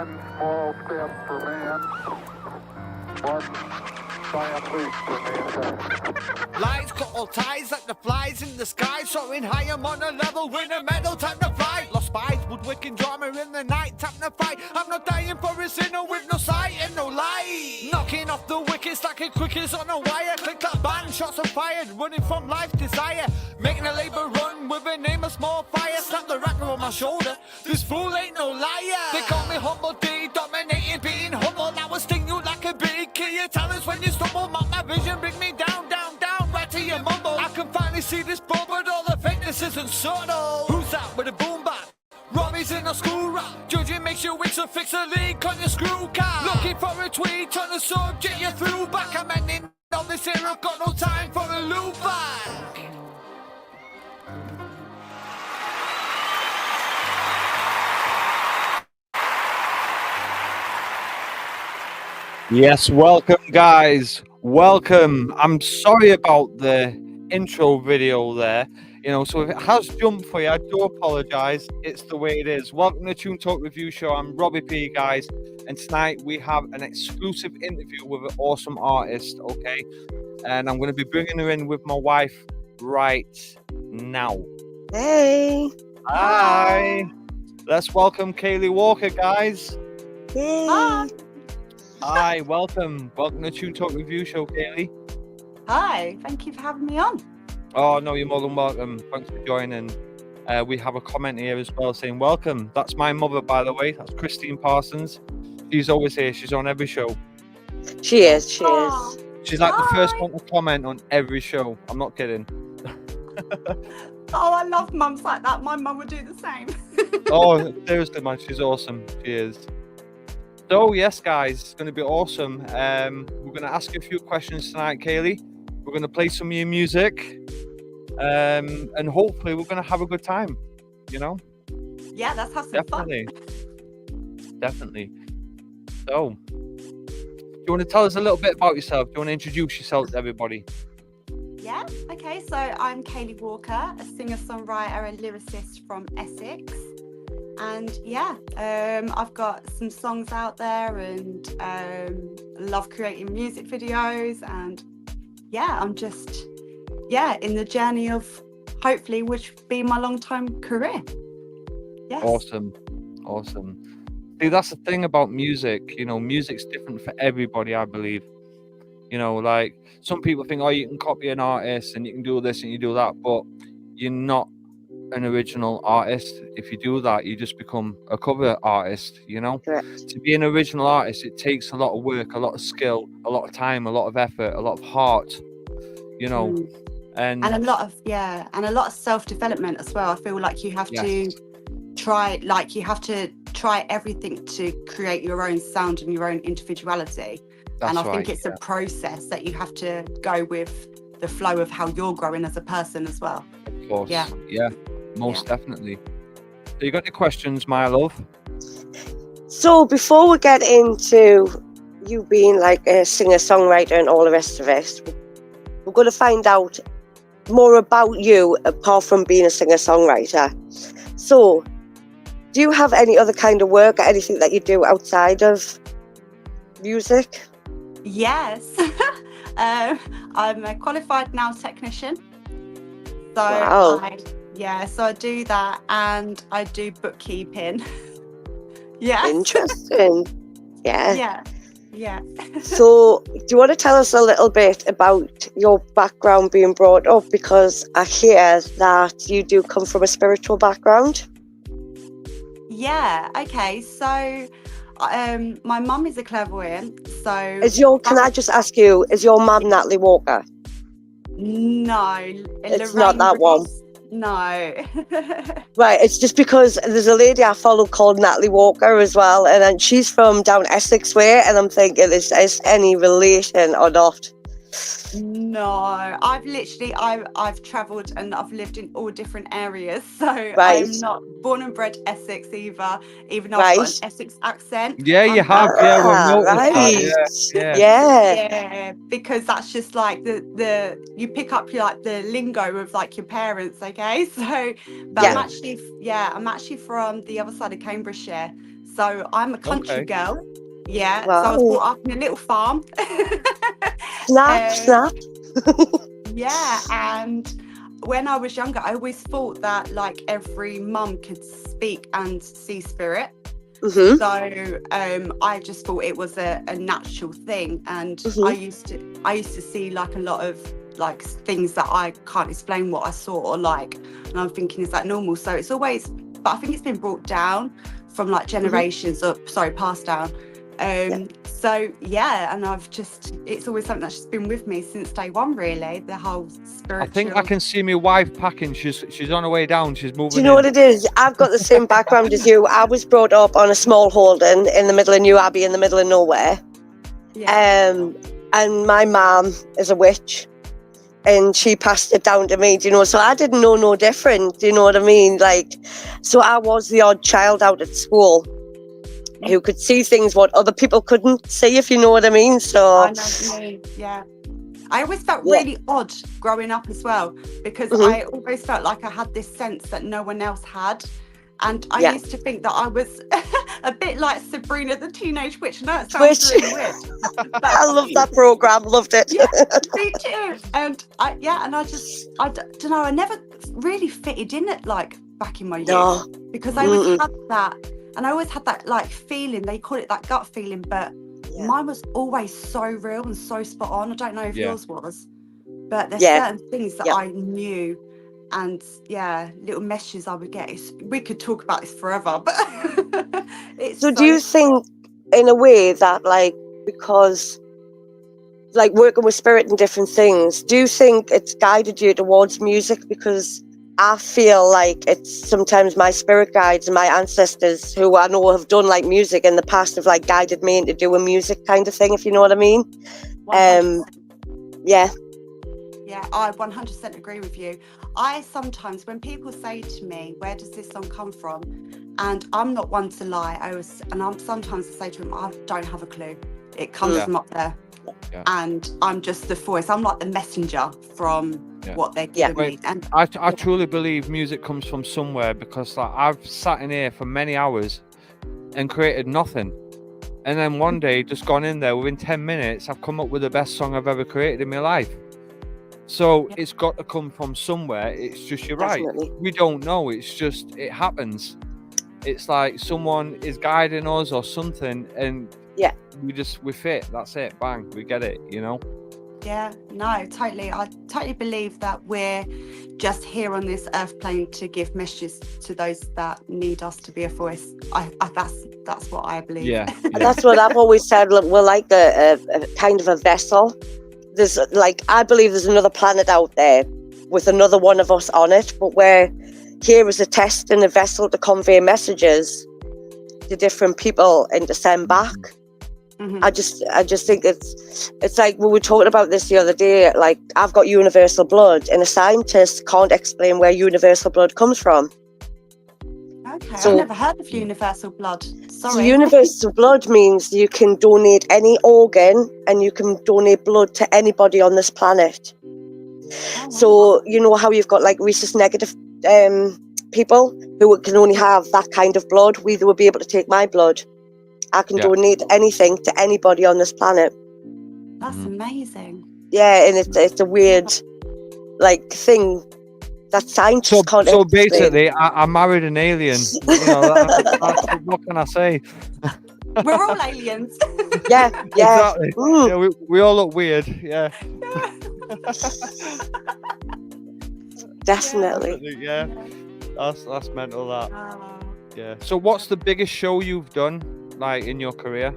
one small step for man, one giant leap for mankind. Lights got all ties like the flies in the sky, soaring high, I'm on a level with a medal, time to fly. Lost spies, woodwicking drama in the night, time to fight. I'm not dying for a sinner with no sight and no light. Knocking off the wickets like a cricket's on a wire. Click that bang, shots are fired, running from life's desire. Making a labor run with a name of small fire. Slap the rattler on my shoulder, this fool ain't no liar. They call me humble D, dominating, being humble. I will sting you like a bee. Kill your talents when you stumble. Mark my vision, bring me down, down, down, right to your mumble. I can finally see this ball, but all the fakeness isn't subtle. Who's that with a boom bap? Robbie's in a school rap. Judging makes you weak, so fix a leak on your screw cap. Looking for a tweet on the subject, you threw back. I'm ending all this here, I've got no time for a loop back. Yes, welcome guys, welcome. I'm sorry about the intro video there, so if it has jumped for you, I do apologise. It's the way it is. Welcome to Tune Talk Review Show. I'm Robbie P, guys, and tonight we have an exclusive interview with an awesome artist, okay? And I'm going to be bringing her in with my wife right now. Hey. Hi. Let's welcome Kayleigh Walker, guys. Hey. Hi. Hi, welcome to Tune Talk Review Show, Kayleigh. Hi, thank you for having me on. Oh no, you're more than welcome. Thanks for joining. We have a comment here as well saying welcome. That's my mother, by the way. That's Christine Parsons. She's always here. She's on every show. She is. Aw. She's like Hi. the first one to comment on every show. I'm not kidding. Oh, I love mums like that. My mum would do the same. Oh, seriously, man, she's awesome. She is. So yes, guys, it's going to be awesome. We're going to ask you a few questions tonight, Kayleigh. We're going to play some of your music, and hopefully we're going to have a good time. Yeah, let's have some Definitely. So, do you want to tell us a little bit about yourself? Do you want to introduce yourself to everybody? fun. Yeah, okay, so I'm Kayleigh Walker, a singer-songwriter and lyricist from Essex. And yeah, I've got some songs out there and love creating music videos. And yeah, I'm just, in the journey of hopefully which be my long-time career. Yes. Awesome. See, that's the thing about music. Music's different for everybody, I believe. Like some people think, oh, you can copy an artist and you can do this and you do that, but you're not an original artist. If you do that, you just become a cover artist. Correct. To be an original artist, it takes a lot of work, a lot of skill, a lot of time, a lot of effort, a lot of heart, and a lot of self-development as well. I feel like you have to try everything to create your own sound and your own individuality. And I think it's a process that you have to go with the flow of how you're growing as a person as well. of course, Yeah. Most definitely. So you got any questions, my love? So before we get into you being like a singer-songwriter and all the rest of it, we're going to find out more about you apart from being a singer-songwriter. So, do you have any other kind of work or anything that you do outside of music? Yes. I'm a qualified nail technician. So Wow. so I do that and I do bookkeeping. Yeah. Interesting. Yeah. Yeah. So, do you want to tell us a little bit about your background being brought up? Because I hear that you do come from a spiritual background. Yeah. Okay. So, my mum is a clairvoyant. So, Can I just ask you, is your mum Natalie Walker? no, It's not that one. No. Right, it's just because there's a lady I follow called Natalie Walker as well, and then she's from down Essex way, and I'm thinking, is any relation or not? No, I've travelled and I've lived in all different areas, so Right. I'm not born and bred Essex either, even though I've got an Essex accent. Yeah, you have. Yeah, we've noticed that. Right. Yeah. Yeah, because that's just like the you pick up the lingo of like your parents, okay? So, but Yeah. I'm actually from the other side of Cambridgeshire, So I'm a country Okay. girl. Yeah. So I was Wow. brought up in a little farm. Snap, snap. Yeah, and when I was younger, I always thought that like every mum could speak and see spirit. Mm-hmm. So I just thought it was a natural thing, and I used to see like a lot of like things that I can't explain what I saw or like, and I'm thinking, is that normal? So it's always, but I think it's been brought down from like generations passed down. So yeah, and it's always something that's just been with me since day one, really, the whole spiritual. I think I can see my wife packing. She's on her way down. She's moving. Do you know what it is? I've got the same background as you. I was brought up on a small holding in the middle of New Abbey in the middle of nowhere. Yeah. And my mum is a witch, and she passed it down to me, do you know? So I didn't know no different, do you know what I mean? Like, so I was the odd child out at school who could see things what other people couldn't see, if you know what I mean. So I know what you mean, yeah. I always felt really odd growing up as well, because I always felt like I had this sense that no one else had. And I used to think that I was a bit like Sabrina the Teenage Witch. No, it sounds really weird. But I love that programme, loved it. Yeah, me too. And I don't know, I never really fitted in it like back in my youth, because I always had that, and I always had that like feeling, they call it that gut feeling, but mine was always so real and so spot on. I don't know if yours was, but there's certain things that I knew, and little messages I would get. We could talk about this forever, but so do you think in a way that like, because like working with spirit and different things, do you think it's guided you towards music? Because I feel like it's sometimes my spirit guides and my ancestors who I know have done like music in the past have like guided me into doing music kind of thing, if you know what I mean. 100%. Yeah, I 100% agree with you. I sometimes, when people say to me, where does this song come from? And I'm not one to lie. Sometimes I say to them, I don't have a clue. It comes from up there. Yeah. And I'm just the voice. I'm like the messenger from what they're giving me. And I truly believe music comes from somewhere, because like I've sat in here for many hours and created nothing. And then one day just gone in there, within 10 minutes, I've come up with the best song I've ever created in my life. So it's got to come from somewhere. It's just, you're right. We don't know. It's just, it happens. It's like someone is guiding us or something, and we fit. That's it. Bang. We get it, you know? Yeah, no, totally. I totally believe that we're just here on this earth plane to give messages to those that need us to be a voice. That's what I believe. Yeah. That's what I've always said. Look, we're like a kind of a vessel. There's like, I believe there's another planet out there with another one of us on it, but we're here as a test and a vessel to convey messages to different people and to send back. I just think it's like, we were talking about this the other day, like I've got universal blood and a scientist can't explain where universal blood comes from. Okay, So, I've never heard of universal blood. Sorry. So universal blood means you can donate any organ and you can donate blood to anybody on this planet. So you know how you've got like rhesus negative people who can only have that kind of blood. We would be able to take my blood. I can donate anything to anybody on this planet. That's amazing. Yeah, and it's a weird like thing that scientists can't So explain. basically, I married an alien. You know, what can I say? We're all aliens. Yeah. Exactly. Yeah, we all look weird. Yeah. Definitely. Yeah. That's mental. That. Yeah. So, what's the biggest show you've done, like in your career?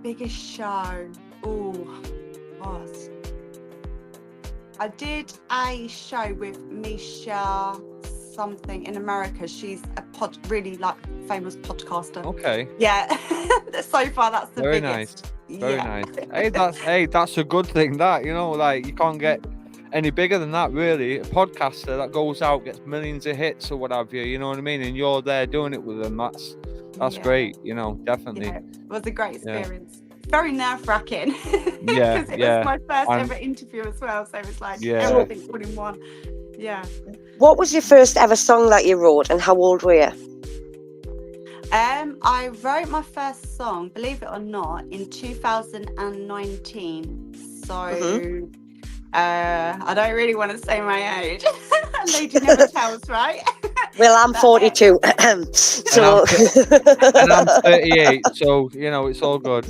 Biggest show. I did a show with Misha something in America. She's a really like famous podcaster. Okay. Yeah. So far, that's the biggest. Very nice. Hey, that's a good thing. That, you know, like you can't get any bigger than that, really. A podcaster that goes out, gets millions of hits or what have you. You know what I mean? And you're there doing it with them. That's great. You know, definitely. Yeah, it was a great experience. Very nerve-wracking. Yeah, it was my first ever interview as well, so it was like everything all in one. Yeah. What was your first ever song that you wrote, and how old were you? I wrote my first song, believe it or not, in 2019. So I don't really want to say my age. Lady never tells, right? Well, I'm 42. So And I'm 38, so you know it's all good.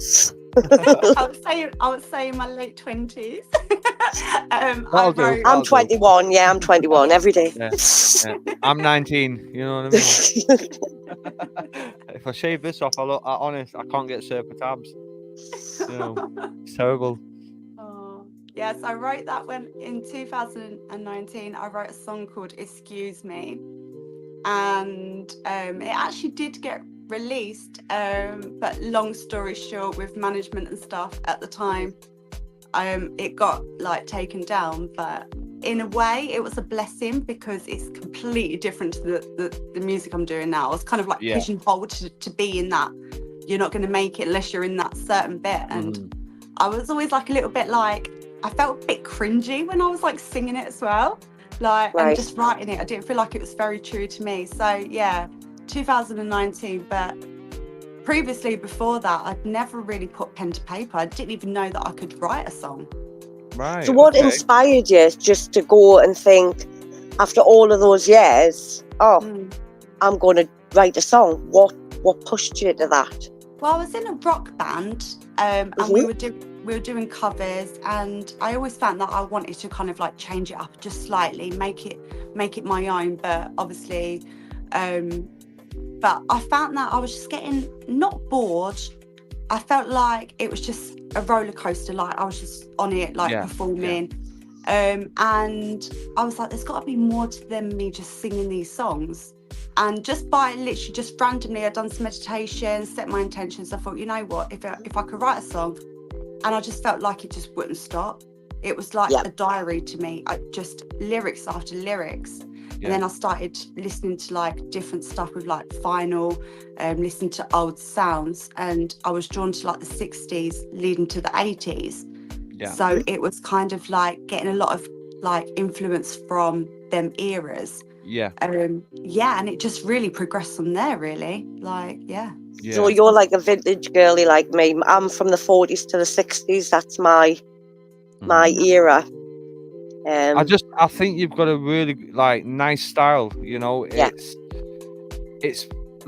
I would say in my late 20s. That'll do. I'm 21. Yeah, I'm 21 every day. Yeah. I'm 19. You know what I mean? If I shave this off, I look honest. I can't get Serpa tabs. You know, it's terrible. Oh, yes, I wrote that when in 2019. I wrote a song called "Excuse Me," and it actually did get released. But long story short, with management and stuff at the time, it got like taken down. But in a way, it was a blessing because it's completely different to the music I'm doing now. I was kind of like pigeonholed to be in that. You're not going to make it unless you're in that certain bit. And I was always like a little bit like, I felt a bit cringy when I was like singing it as well. Like, and just writing it, I didn't feel like it was very true to me. So yeah, 2019. But previously, before that, I'd never really put pen to paper. I didn't even know that I could write a song. Right. So what inspired you just to go and think, after all of those years, I'm going to write a song? What pushed you to that? Well, I was in a rock band, and we were doing covers, and I always found that I wanted to kind of like change it up just slightly, make it my own. But obviously, but I found that I was just getting not bored. I felt like it was just a roller coaster. Like I was just on it, like performing, and I was like, there's got to be more to than me just singing these songs. And just by literally just randomly, I'd done some meditation, set my intentions. I thought, you know what, if I could write a song, and I just felt like it just wouldn't stop. It was like a diary to me. Just lyrics after lyrics. And then I started listening to like different stuff with like vinyl, listening to old sounds. And I was drawn to like the 60s leading to the 80s. Yeah. So it was kind of like getting a lot of like influence from them eras. Yeah. And it just really progressed from there, really. Like, So you're like a vintage girly like me. I'm from the 40s to the 60s. That's my era. I think you've got a really like nice style. You know, it's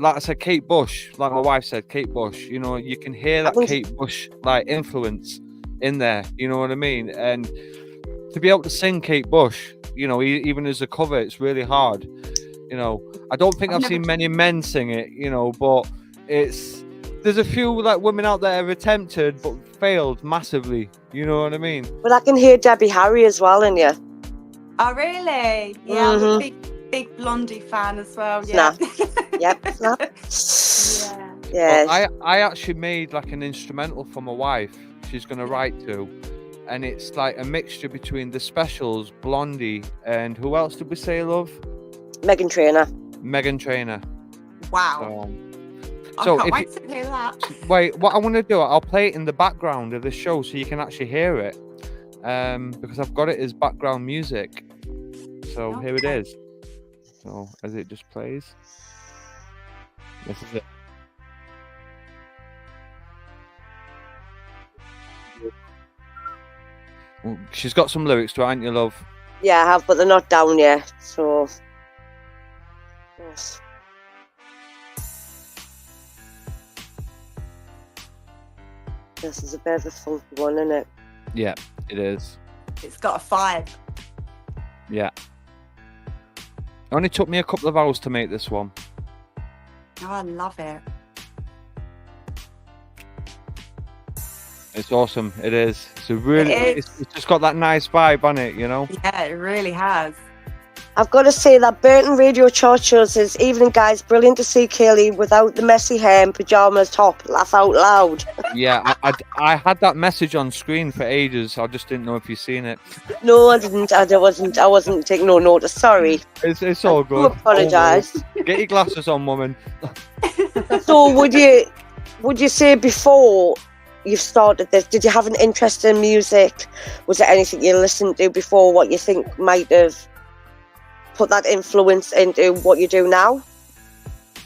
like I said, Kate Bush. Like my wife said, Kate Bush. You know, you can hear that Kate Bush like influence in there. You know what I mean? And to be able to sing Kate Bush, you know, even as a cover, it's really hard. You know, I don't think I've seen many men sing it, you know, but there's a few like women out there have attempted but failed massively. You know what I mean? But I can hear Debbie Harry as well in you. Oh, really? Yeah, I'm a big Blondie fan as well. Yeah. Snap. Yeah. Well, I actually made like an instrumental for my wife. She's gonna write to. And it's like a mixture between the Specials, Blondie, and who else did we say, love? Meghan Trainor. Wow. So I can't wait to hear that. Wait, what I want to do, I'll play it in the background of the show so you can actually hear it. Because I've got it as background music. So here it is. So as it just plays. This is it. She's got some lyrics to it, ain't you, love? Yeah, I have, but they're not down yet. So, yes. This is a bit of a funky one, isn't it? Yeah, it is. It's got a 5. Yeah. It only took me a couple of hours to make this one. Oh, I love it. It's awesome. It is. It's just got that nice vibe on it, you know? Yeah, it really has. I've got to say that Burton Radio Chart shows is evening, guys. Brilliant to see Kayleigh without the messy hair and pajamas top. Laugh out loud. Yeah, I had that message on screen for ages. I just didn't know if you've seen it. No, I didn't. I wasn't taking no notice. Sorry. It's all good. I apologise. Get your glasses on, woman. So would you say before you started this, did you have an interest in music? Was there anything you listened to before what you think might have put that influence into what you do now?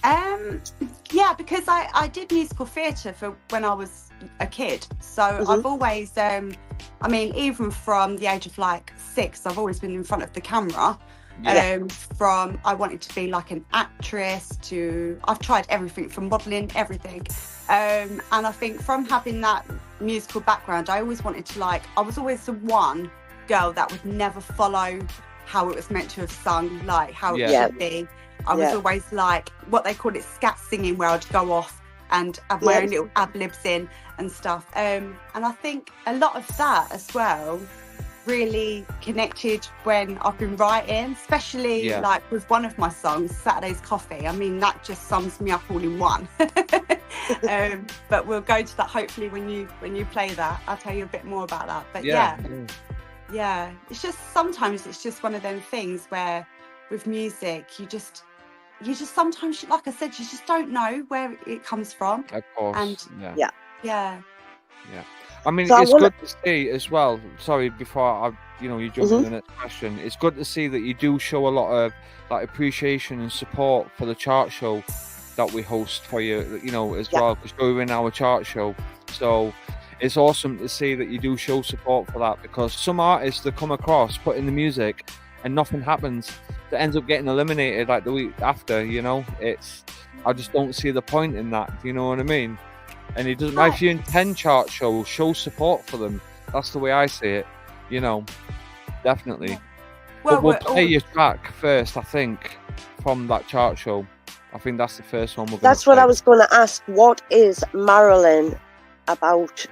Yeah, because I did musical theatre for when I was a kid. So I've always, I mean, even from the age of like 6, I've always been in front of the camera. From I wanted to be like an actress to I've tried everything from modelling, everything. And I think from having that musical background, I always wanted to I was always the one girl that would never follow how it was meant to have sung, like how it should be. I was always like what they call it scat singing, where I'd go off and have my own little ad-libs in and stuff. And I think a lot of that as well really connected when I've been writing, especially like with one of my songs, Saturday's Coffee. I mean, that just sums me up all in one. But we'll go to that hopefully when you play that. I'll tell you a bit more about that. But yeah, it's just sometimes it's just one of them things where with music you just sometimes, like I said, you just don't know where it comes from. Of course. And yeah. I mean, So it's good to see as well. Sorry, before you jump in the next question. It's good to see that you do show a lot of like appreciation and support for the chart show that we host for you, as well, because you're in our chart show. So it's awesome to see that you do show support for that, because some artists that come across put in the music and nothing happens, that ends up getting eliminated like the week after. I just don't see the point in that. Do you know what I mean? And it doesn't matter if you're in 10 chart shows, show support for them. That's the way I see it, definitely. Well, but we'll play your track first, I think, from that chart show. I think that's the first one we're going to play. That's what I was going to ask. What is Marilyn about?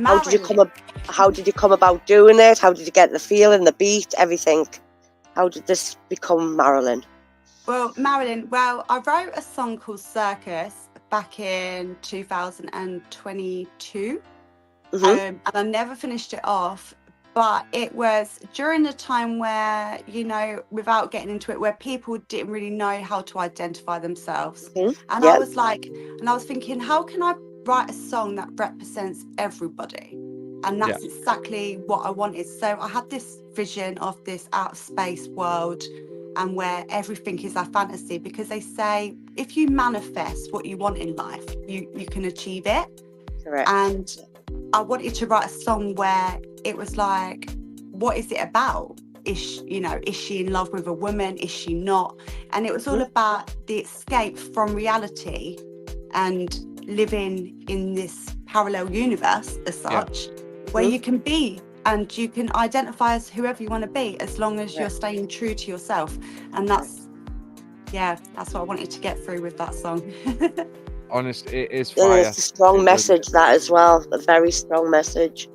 How did you come about doing it? How did you get the feeling, the beat, everything? How did this become Marilyn? Well, Marilyn, I wrote a song called Circus back in 2022, and I never finished it off, but it was during the time where, without getting into it, where people didn't really know how to identify themselves. And I was thinking, how can I write a song that represents everybody? And that's exactly what I wanted. So I had this vision of this out of space world, and where everything is our fantasy, because they say if you manifest what you want in life, you can achieve it. Correct. And I wanted to write a song where it was like, what is it about? Is she in love with a woman? Is she not? And it was all about the escape from reality and living in this parallel universe as such, where you can be and you can identify as whoever you want to be, as long as you're staying true to yourself. And that's what I wanted to get through with that song. Honestly, it is fire. It's a strong message, that as well. A very strong message.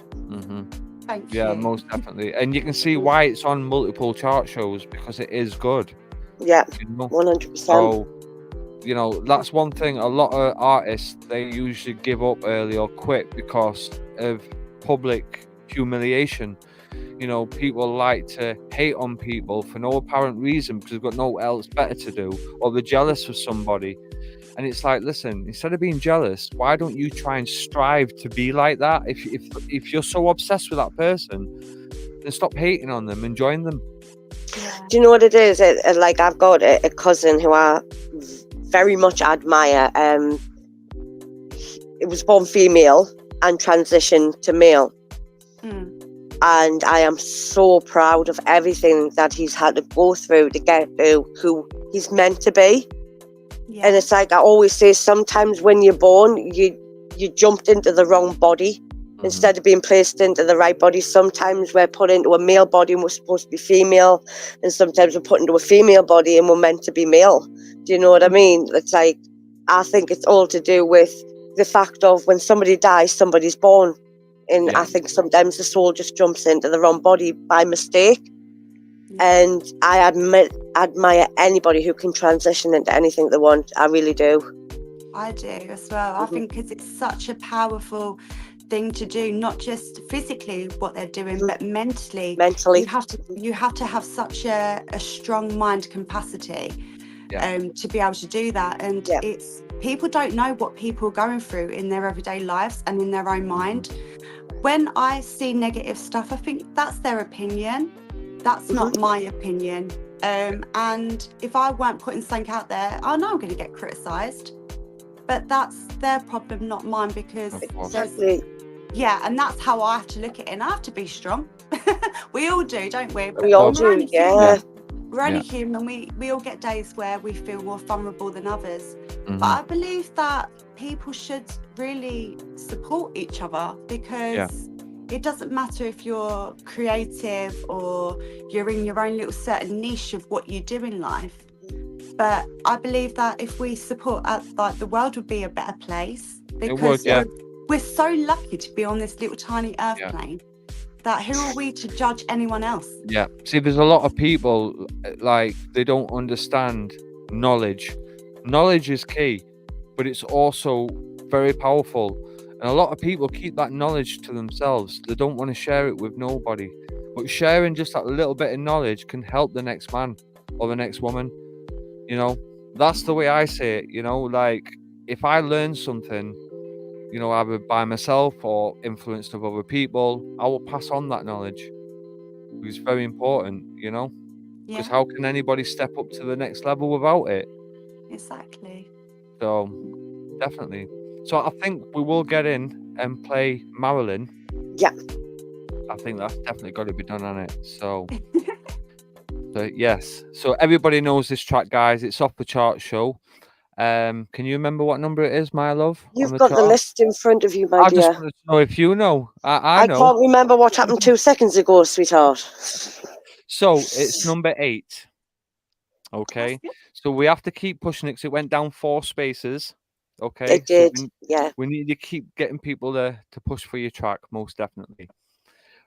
Thank you. Yeah, most definitely. And you can see why it's on multiple chart shows, because it is good. Yeah, 100%. So, that's one thing. A lot of artists, they usually give up early or quit because of public humiliation. People like to hate on people for no apparent reason because they've got no else better to do, or they're jealous of somebody. And it's like, listen, instead of being jealous, why don't you try and strive to be like that? If you're so obsessed with that person, then stop hating on them and join them. Do you know what it is? Like, I've got a cousin who I very much admire. It was born female and transitioned to male. And I am so proud of everything that he's had to go through to get to who he's meant to be. And it's like I always say, sometimes when you're born, you jumped into the wrong body instead of being placed into the right body. Sometimes we're put into a male body and we're supposed to be female, and sometimes we're put into a female body and we're meant to be male. Do you know what I mean? It's like, I think it's all to do with the fact of when somebody dies, somebody's born. And I think sometimes the soul just jumps into the wrong body by mistake. And I admire anybody who can transition into anything they want. I really do. I do as well. I think because it's such a powerful thing to do, not just physically what they're doing, but mentally. You have to have such a strong mind capacity to be able to do that. And it's people don't know what people are going through in their everyday lives and in their own mind. When I see negative stuff, I think that's their opinion. That's not my opinion. And if I weren't putting something out there, I know I'm going to get criticised. But that's their problem, not mine, because Exactly. yeah, and that's how I have to look at it. And I have to be strong. We all do, don't we? We all we're do, only yeah. human. We're only human. We all get days where we feel more vulnerable than others. But I believe that people should really support each other, because it doesn't matter if you're creative or you're in your own little certain niche of what you do in life. But I believe that if we support, like, the world would be a better place, because we're so lucky to be on this little tiny earth plane, that who are we to judge anyone else? Yeah. See, there's a lot of people, like, they don't understand knowledge. Knowledge is key, but it's also very powerful. And a lot of people keep that knowledge to themselves. They don't want to share it with nobody. But sharing just that little bit of knowledge can help the next man or the next woman. You know, that's the way I see it. You know, like, if I learn something, you know, either by myself or influenced of other people, I will pass on that knowledge. It's very important, you know, because how can anybody step up to the next level without it? Exactly. So, definitely. So I think we will get in and play Marilyn. Yeah. I think that's definitely got to be done on it. So, yes. So everybody knows this track, guys. It's off the chart show. Can you remember what number it is, my love? You've got the list in front of you, my I dear. just wanted to know if you know. I know. Can't remember what happened 2 seconds ago, sweetheart. So it's number 8. Okay. So we have to keep pushing it because it went down 4 spaces. Okay. It did. So we need to keep getting people to push for your track, most definitely.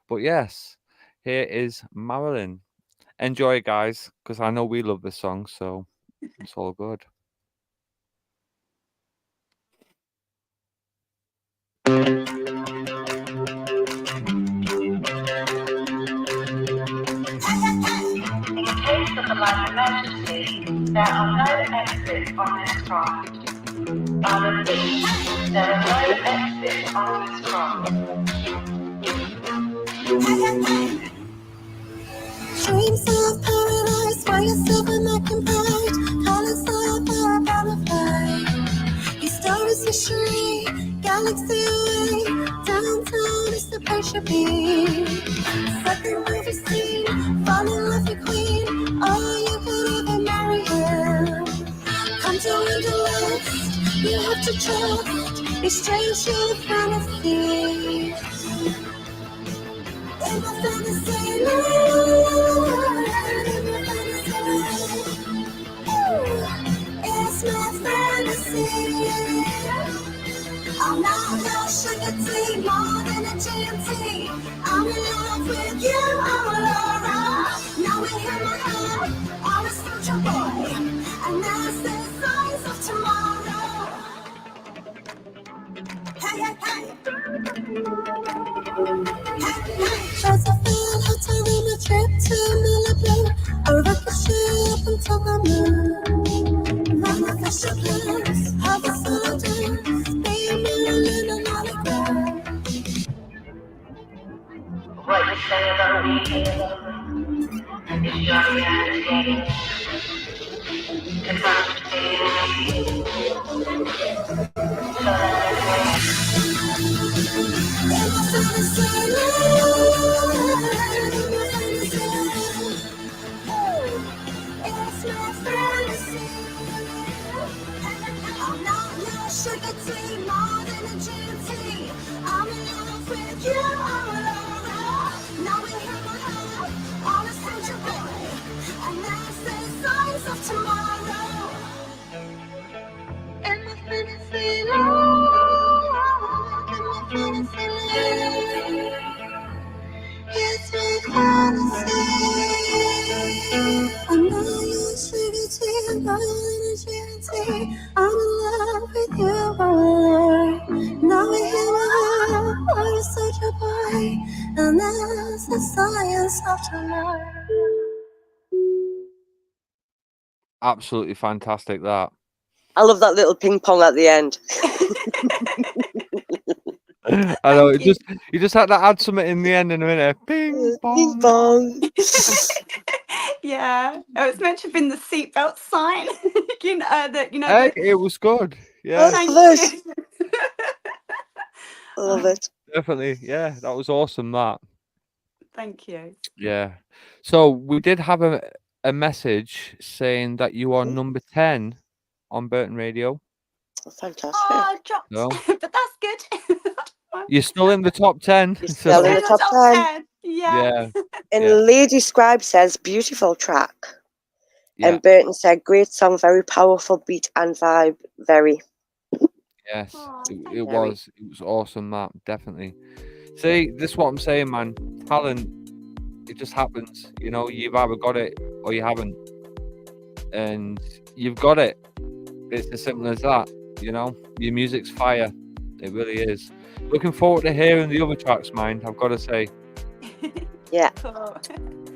But yes, here is Marilyn. Enjoy, guys, because I know we love this song, so it's all good. In case of a life emergency, there are no exits on this craft. I repeat, there are no exits on this craft. Dreams of paradise, why yourself unoccupied, colors of a butterfly. Your story's history, galaxy away, downtown is the place you'll be. Second movie scene, fall in love with queen, oh, you could even marry him. Come to Wonderland, you have to trust, be strange to the fantasy. In my fantasy land, it's my fantasy. I'm not your sugar tea, more than a GMT. I'm in love with you, Aurora. Now we hear my heart, I'm a soldier boy, and that's the signs of tomorrow. Hey, hey, hey. Josephine, hotel room, a trip to Malibu, a rocket ship until the moon. Run official plans, have a solo dance, be a million in an autograph. What you say about me is your reality. If I'm feeling so It's my fantasy. I'm not your sugar tea, more than a GMT. I'm in love with you, Aurora. Now we hear my heart, I'm a soldier boy, and that's the signs of tomorrow. In my fantasy land, in my fantasy land. It's my fantasy. I'm not your sugar tea, more than a GMT. I'm in love with you, Aurora. Now we hear my heart, I'm a soldier boy, and that's the science of tomorrow. Absolutely fantastic, that. I love that little ping pong at the end. I know. Thank you. You just had to add something in the end in a minute. Ping Ding pong. bong. Yeah, oh, it's meant to have been the seatbelt sign. Hey, it was good. Yeah, Oh, Thank love it. you. I love it. definitely. Yeah, that was awesome. That. Thank you. Yeah. So we did have a message saying that you are number 10 on Burton Radio. Fantastic. Oh, I dropped, No, but that's good. you're still in the top 10. You're still in In the the top top 10. 10. Yeah. Yeah, And yeah, Lady Scribe says, beautiful track. yeah, And Burton said, great song, very powerful beat and vibe. Very. yes. Oh, It, thank it you. was. It was awesome. That definitely. See, this is what I'm saying, man. Talent, it just happens. You know, you've either got it or you haven't, and you've got it. It's as simple as that. You know, your music's fire. It really is. Looking forward to hearing the other tracks, mind. I've got to say. Yeah. Cool.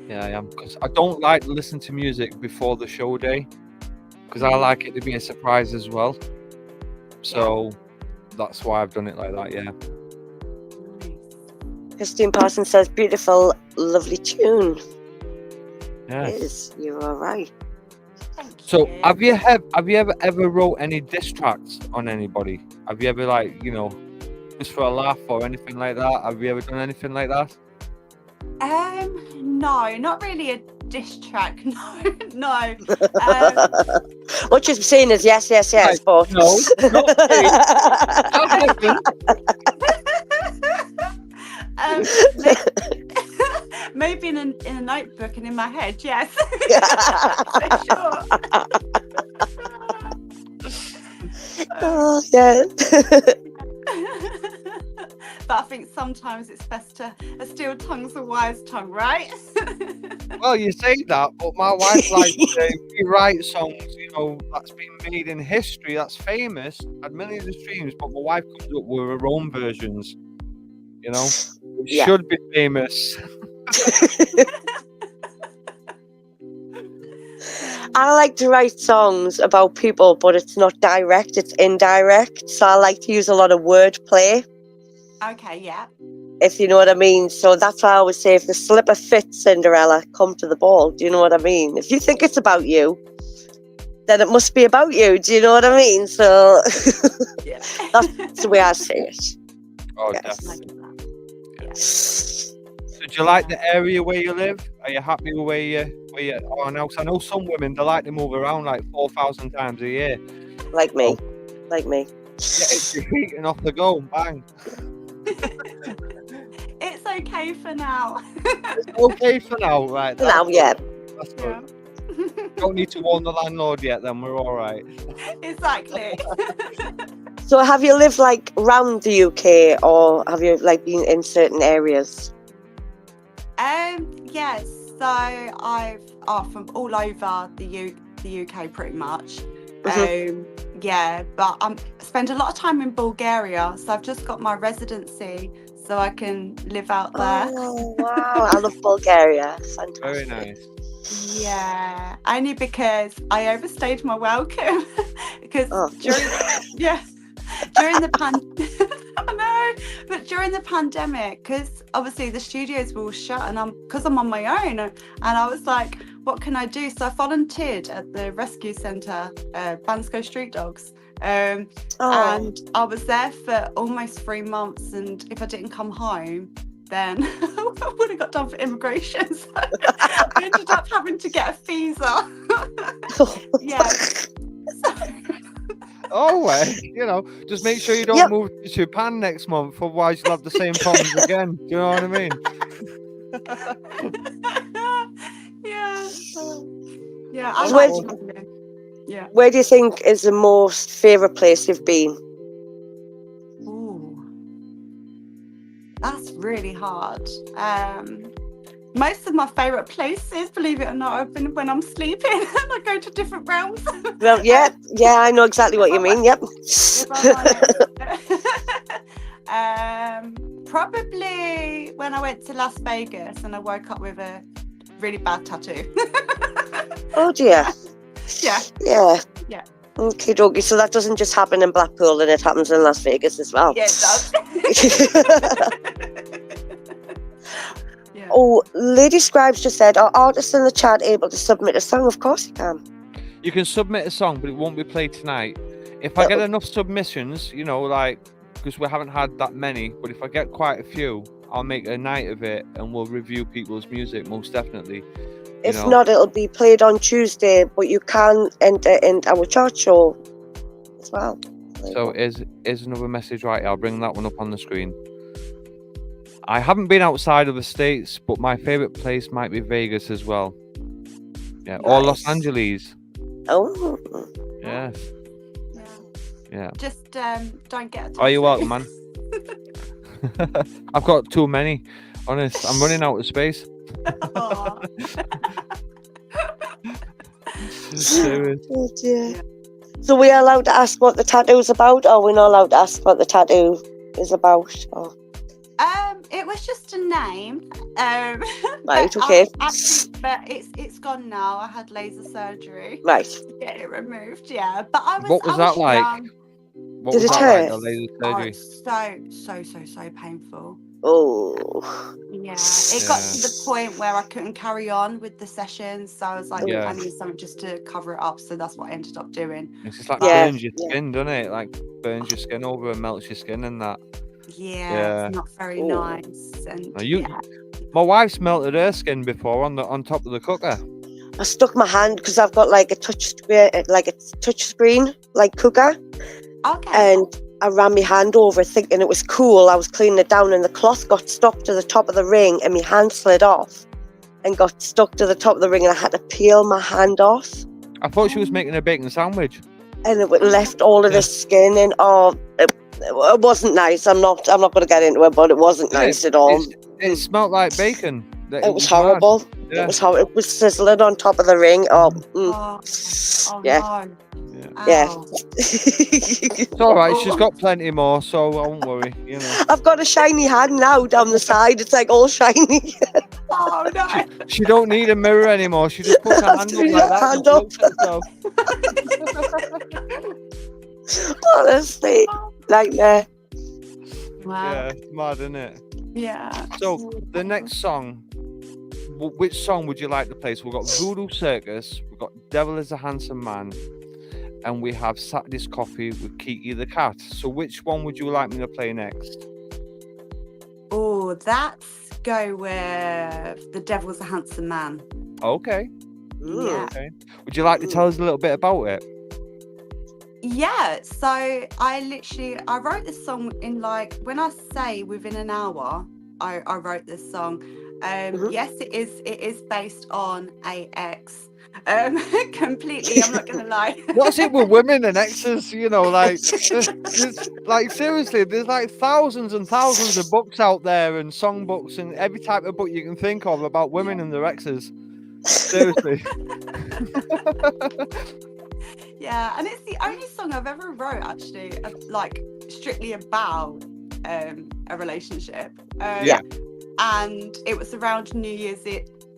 Yeah, I am. Because I don't like to listen to music before the show day. Because I like it to be a surprise as well. So that's why I've done it like that, yeah. Christine Parsons says, beautiful, lovely tune. Yeah. It is. You are right. Thank So you. have you ever wrote any diss tracks on anybody? Have you ever, like, you know, just for a laugh or anything like that? Have you ever done anything like that? No, not really a diss track. No. What you're saying is yes, yes, yes, Right, but no, not me. That's different. Maybe in a notebook and in my head, yes. For sure. Oh, yeah. But I think sometimes it's best to a still tongue's a wise tongue, right? Well, you say that, but my wife likes to rewrite songs, you know, that's been made in history, that's famous, had millions of streams, but my wife comes up with her own versions, you know? It Yeah. should be famous. I like to write songs about people, but it's not direct, it's indirect. So I like to use a lot of wordplay, Okay, yeah. if you know what I mean. So that's why I always say, if the slipper fits, Cinderella, come to the ball. Do you know what I mean? If you think it's about you, then it must be about you. Do you know what I mean? So Yeah. that's the way I say it. Oh, Yes. definitely. So do you like the area where you live? Are you happy with where you are now? 'Cause I know some women, they like to move around like 4,000 times a year. Like me. Like me. Get it to your feet and off they go, bang. It's okay for now. It's okay for now, right? Now, That's yeah. good. That's Yeah. good. Don't need to warn the landlord yet, then we're all right. Exactly. So have you lived like around the UK, or have you like been in certain areas? Yes. So I've from all over the UK pretty much. Yeah, but I spend a lot of time in Bulgaria, so I've just got my residency, so I can live out there. Oh, wow. I love Bulgaria. Fantastic. Very nice. Yeah, only because I overstayed my welcome because Oh. during the I know, but during the pandemic, because obviously the studios were all shut, and I'm on my own, and I was like, what can I do? So I volunteered at the rescue centre, Bansko Street Dogs. And I was there for almost 3 months, and if I didn't come home, then I would have got done for immigration. So I ended up having to get a visa. Yeah. Oh, well, you know, just make sure you don't move to Japan next month, otherwise you'll have the same problems again. Do you know what I mean? Yeah. Yeah. I So like where- traveling. Yeah. Where do you think is the most favourite place you've been? Ooh. That's really hard. Most of my favourite places, believe it or not, have been when I'm sleeping and I go to different realms. Well, yeah, I know exactly what you mean. Yep. Probably when I went to Las Vegas and I woke up with a really bad tattoo. Oh dear. Yeah. Yeah. Yeah. Okay, dokie. So that doesn't just happen in Blackpool, and it happens in Las Vegas as well. Yeah, it does. Yeah. Oh, Lady Scribes just said, are artists in the chat able to submit a song? Of course you can. You can submit a song, but it won't be played tonight. If I get enough submissions, you know, like, because we haven't had that many, but if I get quite a few, I'll make a night of it and we'll review people's music, most definitely. If not, it'll be played on Tuesday, but you can enter in our chart show as well. So is another message right here. I'll bring that one up on the screen. I haven't been outside of the States, but my favorite place might be Vegas as well. Yeah, or Los Nice. Angeles. Oh. Yes. Yeah. Just don't get. Oh, you're welcome, man. I've got too many. Honest, I'm running out of space. Aw. Serious. Oh dear. So we are allowed to ask what the tattoo's about, or we're not allowed to ask what the tattoo is about? Or... It was just a name. Right, but okay. But it's gone now. I had laser surgery Right. to get it removed. Yeah, but I was. What was I that like? young. What Did was it that hurt? like, the laser Oh, surgery? so painful. Oh. Yeah, it got to the point where I couldn't carry on with the sessions, so I was like, Yeah. I need something just to cover it up. So that's what I ended up doing. It's just like Yeah, burns your skin, doesn't it? Like burns your skin over and melts your skin and that. Yeah, Yeah. it's not very Ooh. nice. And Now you, yeah. my wife's melted her skin before on top of the cooker. I stuck my hand because I've got like a touch screen like cooker, Okay. and I ran my hand over it thinking it was cool. I was cleaning it down, and the cloth got stuck to the top of the ring, and my hand slid off and got stuck to the top of the ring, and I had to peel my hand off, I thought she was making a bacon sandwich. and it left all of the skin. And it wasn't nice. I'm not going to get into it, but it wasn't nice at all. It smelled like bacon. It was bad. horrible. Yeah. It was horrible. It was sizzling on top of the ring. Oh, Oh yeah. no. Yeah. Ow. It's all right. She's got plenty more, so I won't worry. You know. I've got a shiny hand now down the side. It's like all shiny. Oh no. She don't need a mirror anymore. She just puts her hand up like that. Hand and up. looks at herself. Honestly, nightmare. Wow. Yeah, it's mad, isn't it? Yeah. So the next song, which song would you like to play? So we've got Voodoo Circus, we've got Devil is a Handsome Man, and we have Saturday's Coffee with Kiki the Cat. So which one would you like me to play next? Oh, let's go with The Devil's a Handsome Man. Okay. Yeah. Okay. Would you like to tell us a little bit about it? Yeah, so I wrote this song in when I say within an hour, I wrote this song. Yes, it is based on a ex. Completely, I'm not gonna lie. What's it with women and exes? You know, like, like seriously, there's like thousands and thousands of books out there and songbooks and every type of book you can think of about women and their exes. Seriously. Yeah, and it's the only song I've ever wrote actually, strictly about a relationship. Yeah. And it was around New Year's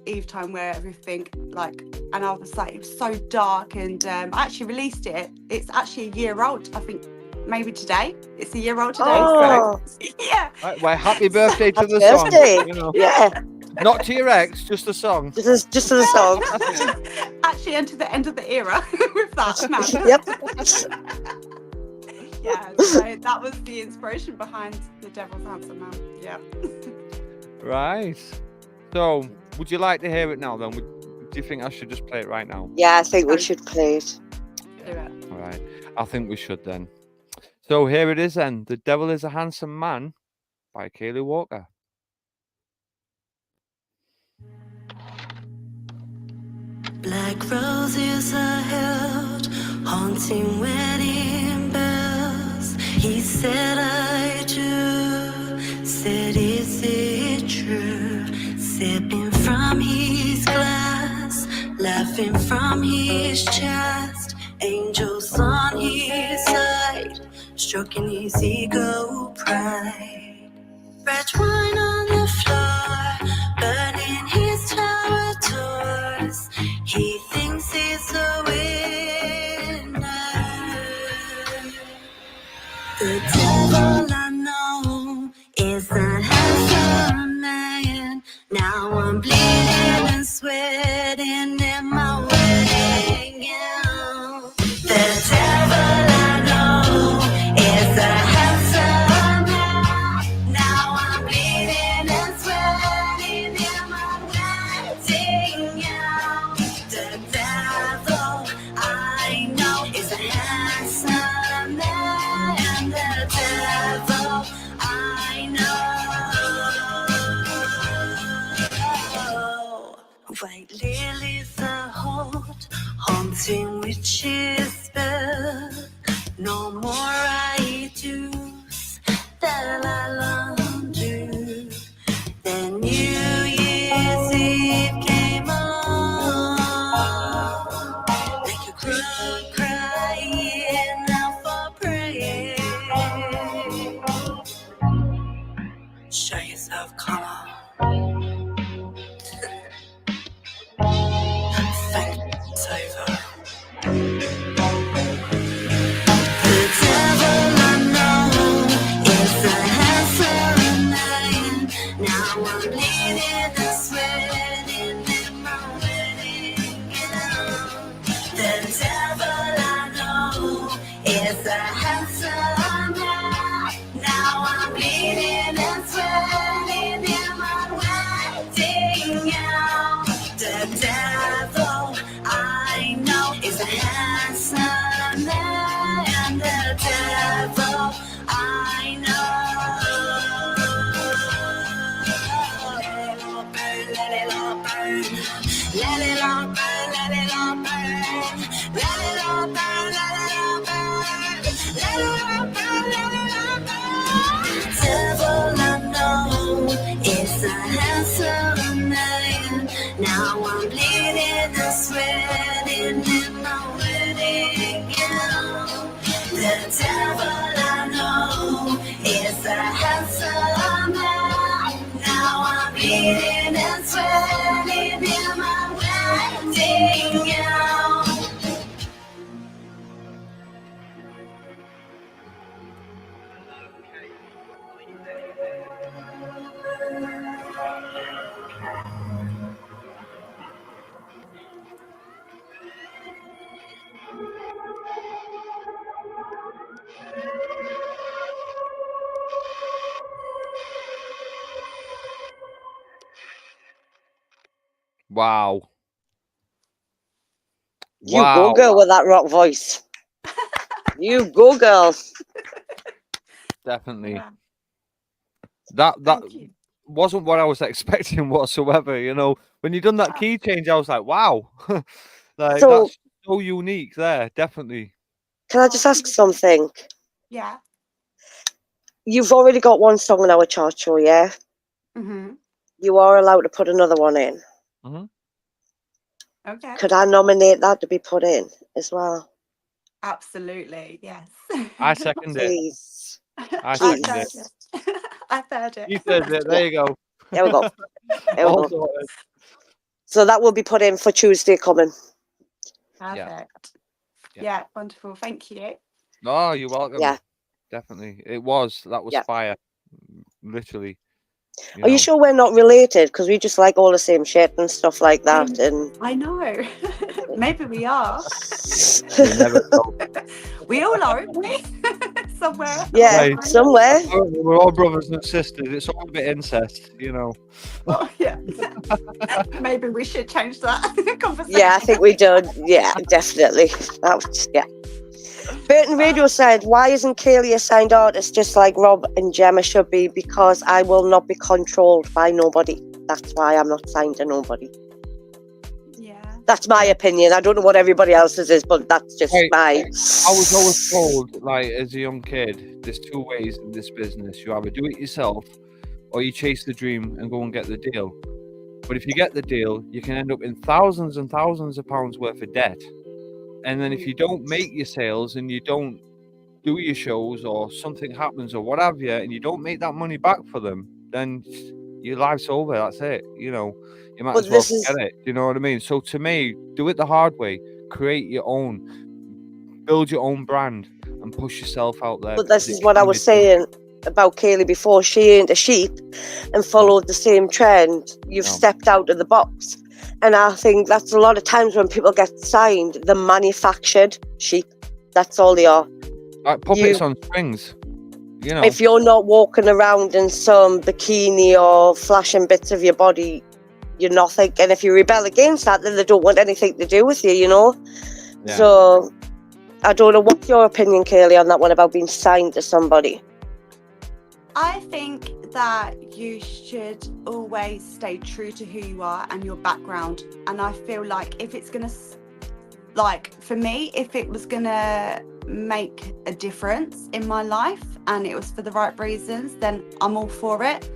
Eve time where everything and I was like, it was so dark, and I actually released it. It's actually a year old, I think. Maybe today. It's a year old today. Oh. So yeah. Right, well, happy birthday to Happy the birthday. song. You know. Yeah, Not to your ex, just the song. just to the song. Actually, into the end of the era with that. Yep. Yeah, so that was the inspiration behind The Devil's Handsome Man. Yeah. Right. So, would you like to hear it now then? Do you think I should just play it right now? Yeah, I think we should play it. Do it. All right. I think we should then. So here it is then. The Devil is a Handsome Man by Kayleigh Walker. Black roses are held, haunting wedding bells. He said, I do. Said, is it true? Sipping from his glass, laughing from his chest. Angels on his side, stroking his ego pride. Red wine on the floor, burning his tower doors. He thinks he's a winner. The devil I know White lilies are hot, haunting witches spell. No more I do's that I long to. Then New Year's Eve came along, like a crook crying out for prayer. Show yourself, come on. It's over. The devil I know is a handsome man. Now I'm bleeding and sweating in my wedding gown. The devil I know is a handsome man. Now I'm bleeding and sweating in my wedding gown. The devil I know is a handsome man. The devil I know. Let it all burn. Let it all burn. Let it all burn. Let it all burn. Let it all burn. Let it all burn. Let it all burn. The devil I know is a handsome man. Now I'm bleeding and sweating in my wedding gown. The devil I know is a handsome man. Now I'm bleeding and sweating in my wedding gown. Wow. You Wow. go, girl, with that rock voice. You go, girl. Definitely. Yeah. That Thank you. wasn't what I was expecting whatsoever. You know, when you done that key change, I was like, wow. Like So- that's so unique there, definitely. Can I just ask something? Yeah. You've already got one song on our chart show, yeah? Mm-hmm. You are allowed to put another one in. Hmm. Okay. Could I nominate that to be put in as well? Absolutely. Yes. I second it. Please. I Please. second it. I third it. He says it. There you go. There we go. There we All go. sorted. So that will be put in for Tuesday coming. Perfect. Yeah. Yeah. Wonderful. Thank you. Oh, you're welcome. Yeah. Definitely. That was Yeah. fire. Literally. Are you sure we're not related? Because we just like all the same shit and stuff like that. And I know. Maybe we are. You never know. We all are, aren't we? Somewhere. yeah, Right. somewhere. We're all brothers and sisters. It's all a bit incest, you know. Oh, yeah. Maybe we should change that conversation. Yeah, I think we do. Yeah, definitely. That was, yeah. Burton Radio said, why isn't Kayleigh a signed artist just like Rob and Gemma should be? Because I will not be controlled by nobody. That's why I'm not signed to nobody. Yeah. That's my opinion. I don't know what everybody else's is, but that's just Right. my... I was always told, like, as a young kid, there's two ways in this business. You either do it yourself or you chase the dream and go and get the deal. But if you get the deal, you can end up in thousands and thousands of pounds worth of debt. And then if you don't make your sales and you don't do your shows or something happens or what have you, and you don't make that money back for them, then your life's over. That's it. You know, you might But as well this is- forget it. Do you know what I mean? So to me, do it the hard way. Create your own. Build your own brand and push yourself out there. But this because is it what I can was be done. saying about Kayleigh before. She ain't a sheep and followed the same trend. You've No. stepped out of the box. And I think that's a lot of times when people get signed, the manufactured sheep. That's all they are. Like puppets on strings. You know. If you're not walking around in some bikini or flashing bits of your body, you're nothing. And if you rebel against that, then they don't want anything to do with you, you know? Yeah. So I don't know, what's your opinion, Kayleigh, on that one about being signed to somebody? I think that you should always stay true to who you are and your background. And I feel like if it's gonna, like for me, if it was gonna make a difference in my life and it was for the right reasons, then I'm all for it.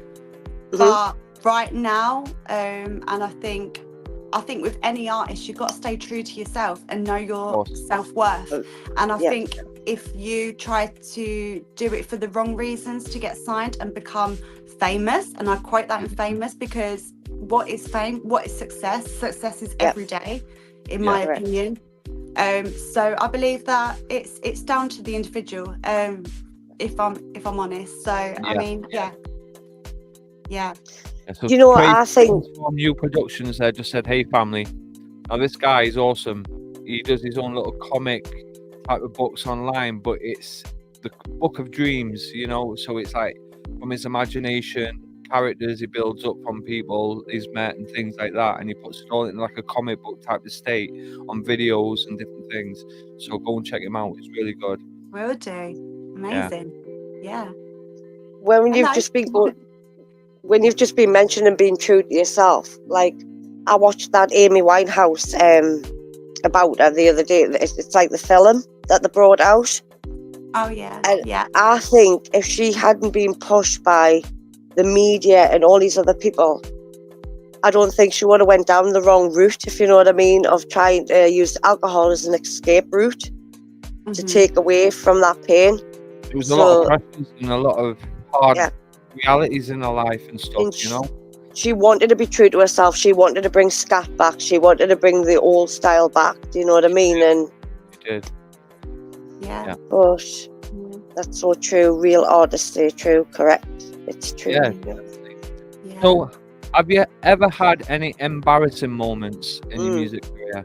But right now, and I think with any artist, you've got to stay true to yourself and know your self-worth. And I think if you try to do it for the wrong reasons to get signed and become famous, and I quote that in Famous, because what is fame? What is success? Success is every day, in my opinion. So I believe that it's down to the individual. If I'm honest. So I mean, yeah. So You know what Craig I think? from New Productions there just said, "Hey family, now this guy is awesome. He does his own little comic type of books online, but it's the book of dreams, you know. So it's like from his imagination, characters he builds up from people he's met and things like that, and he puts it all in like a comic book type of state on videos and different things. So go and check him out. It's really good. Will do. Amazing. Yeah. When you've just been mentioning being true to yourself, like I watched that Amy Winehouse about her the other day. It's like the film that they brought out. Oh yeah. And I think if she hadn't been pushed by the media and all these other people, I don't think she would have went down the wrong route, if you know what I mean, of trying to use alcohol as an escape route to take away from that pain. There was a lot of pressures and a lot of hard realities in her life and stuff, And you know. She wanted to be true to herself. She wanted to bring scat back. She wanted to bring the old style back. Do you know what I mean? And She did. Yeah. but that's so true. Real artists stay true. Correct. It's true. Yeah. So, have you ever had any embarrassing moments in your music career?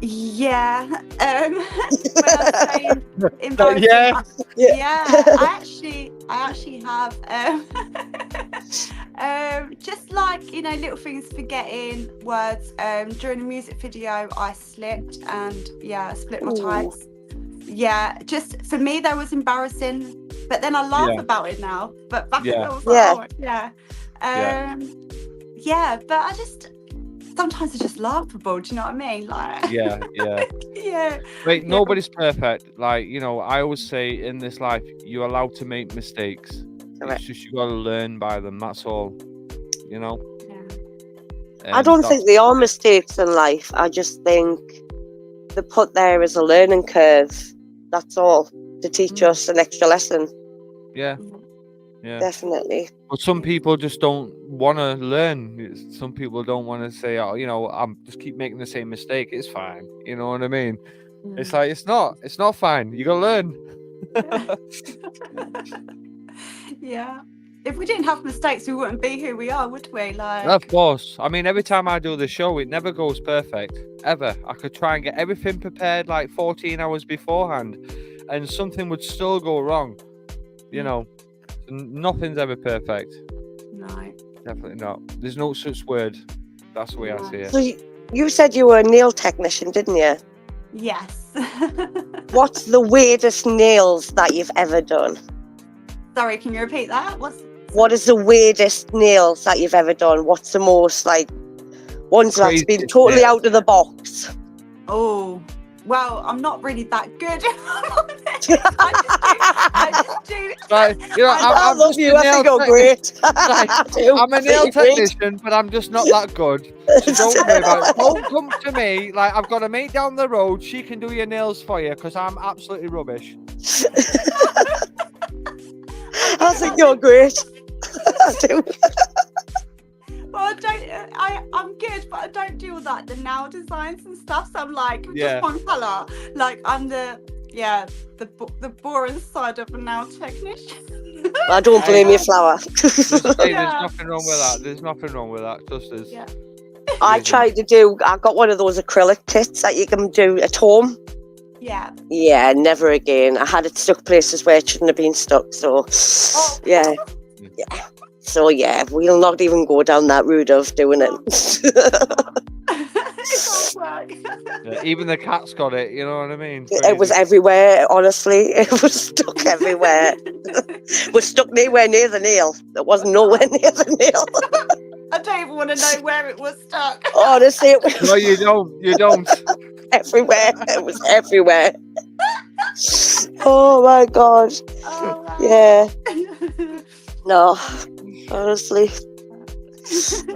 Yeah. When I say embarrassing, I actually have just like, you know, little things, forgetting words. During a music video I slipped and I split my tights. Yeah, just for me that was embarrassing, but then I laugh about it now, but back then I was like, but I just sometimes it's just laughable, do you know what I mean? Like Like nobody's perfect. Like, you know, I always say in this life you're allowed to make mistakes. It's just you gotta learn by them, that's all, you know. I don't think they are mistakes in life. I just think they're put there as a learning curve, that's all, to teach us an extra lesson. Definitely. But some people just don't want to learn. Some people don't want to say, oh, you know, I'm just keep making the same mistake. It's fine. You know what I mean? It's like, it's not fine. You gotta learn. If we didn't have mistakes, we wouldn't be who we are, would we? Like, of course. I mean, every time I do the show, it never goes perfect. Ever. I could try and get everything prepared like 14 hours beforehand, and something would still go wrong. You know, nothing's ever perfect. No. Definitely not. There's no such word. That's the way I see it. So you said you were a nail technician, didn't you? Yes. What's the weirdest nails that you've ever done? Sorry, can you repeat that? What is the weirdest nails that you've ever done? What's the most, like, ones that's been totally out of the box? Oh, well, I'm not really that good. I just do. Like, you know, I love you. I think you're great. I'm a nail technician, but I'm just not that good. So don't worry about it. Don't come to me. Like, I've got a mate down the road. She can do your nails for you because I'm absolutely rubbish. I think you're great. I do. Well, I'm good, but I don't do all that, the nail designs and stuff. So I'm like, just one colour. Like, I'm the boring side of a nail technician. I don't blame you, Flower. There's nothing wrong with that. There's nothing wrong with that. Just as. Yeah. I got one of those acrylic kits that you can do at home. Yeah. Yeah, never again. I had it stuck places where it shouldn't have been stuck. So, yeah. So, yeah, we'll not even go down that route of doing it. work. Yeah, even the cat's got it. You know what I mean? It was Crazy. everywhere, honestly. It was stuck everywhere. It was stuck nowhere near the nail. It wasn't nowhere near the nail. I don't even want to know where it was stuck. Honestly, it was No, you don't. You don't. everywhere. It was everywhere. Oh my God. Oh, wow. Yeah. No, honestly.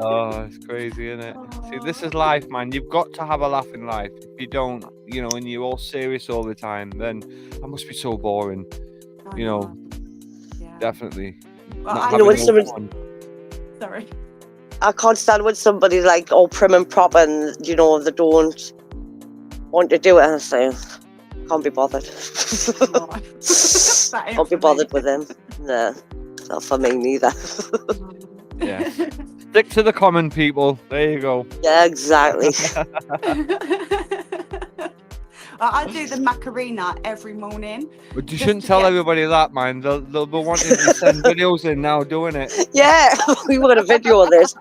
Oh, it's crazy, isn't it? See, this is life, man. You've got to have a laugh in life. If you don't, you know, and you're all serious all the time, then that must be so boring. I You know, Yeah. definitely. Well, not I You know, having when no someone- fun. Sorry. I can't stand when somebody's like all prim and proper and, you know, they don't want to do it. And I say, can't be bothered. No. That ain't Can't be for me. bothered with them. No, not for me neither. Yeah. Stick to the common people. There you go. Yeah, exactly. I do the Macarena every morning. But you Just shouldn't to tell get- everybody that, man. They'll be wanting to send videos in now doing it. Yeah, we were going to video of this.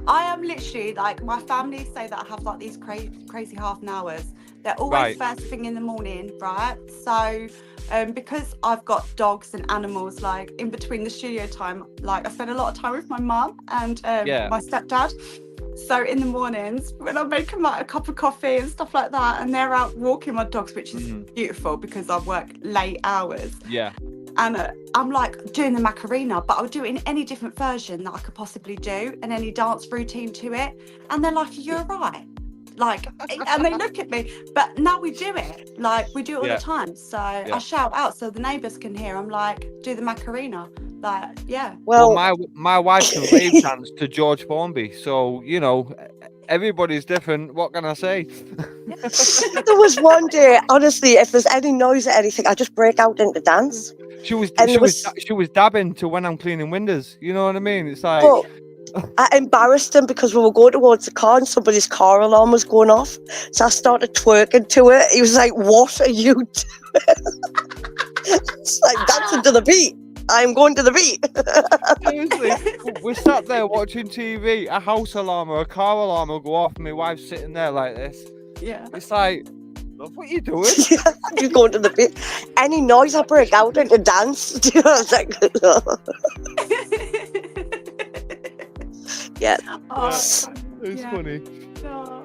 I am literally like, my family say that I have like these crazy half an hours. They're always Right. first thing in the morning, right? So because I've got dogs and animals, like in between the studio time, like I spend a lot of time with my mum and Yeah. my stepdad. So in the mornings when I make them like a cup of coffee and stuff like that, and they're out walking my dogs, which is beautiful because I work late hours. Yeah. And I'm like doing the Macarena, but I'll do it in any different version that I could possibly do and any dance routine to it. And they're like, you're right. Like, and they look at me, but now we do it. Like, we do it all Yeah. the time. So Yeah. I shout out so the neighbours can hear. I'm like, do the Macarena. Like, yeah. Well, Well, my wife can rave dance to George Formby, so you know, everybody's different. What can I say? there was one day, honestly, if there's any noise or anything, I just break out into dance. She was And she there was was- she was dabbing to when I'm cleaning windows. You know what I mean? It's like But I embarrassed him because we were going towards the car and somebody's car alarm was going off. So I started twerking to it. He was like, what are you doing? It's like dancing to the beat. I'm going to the beat. seriously, we're sat there watching TV. A house alarm or a car alarm will go off, and my wife's sitting there like this. Yeah. It's like, love, what are you doing? Just going to the beat. Any noise I break out into dance. You know, it's like, yeah. Oh, It's yeah. funny. Oh.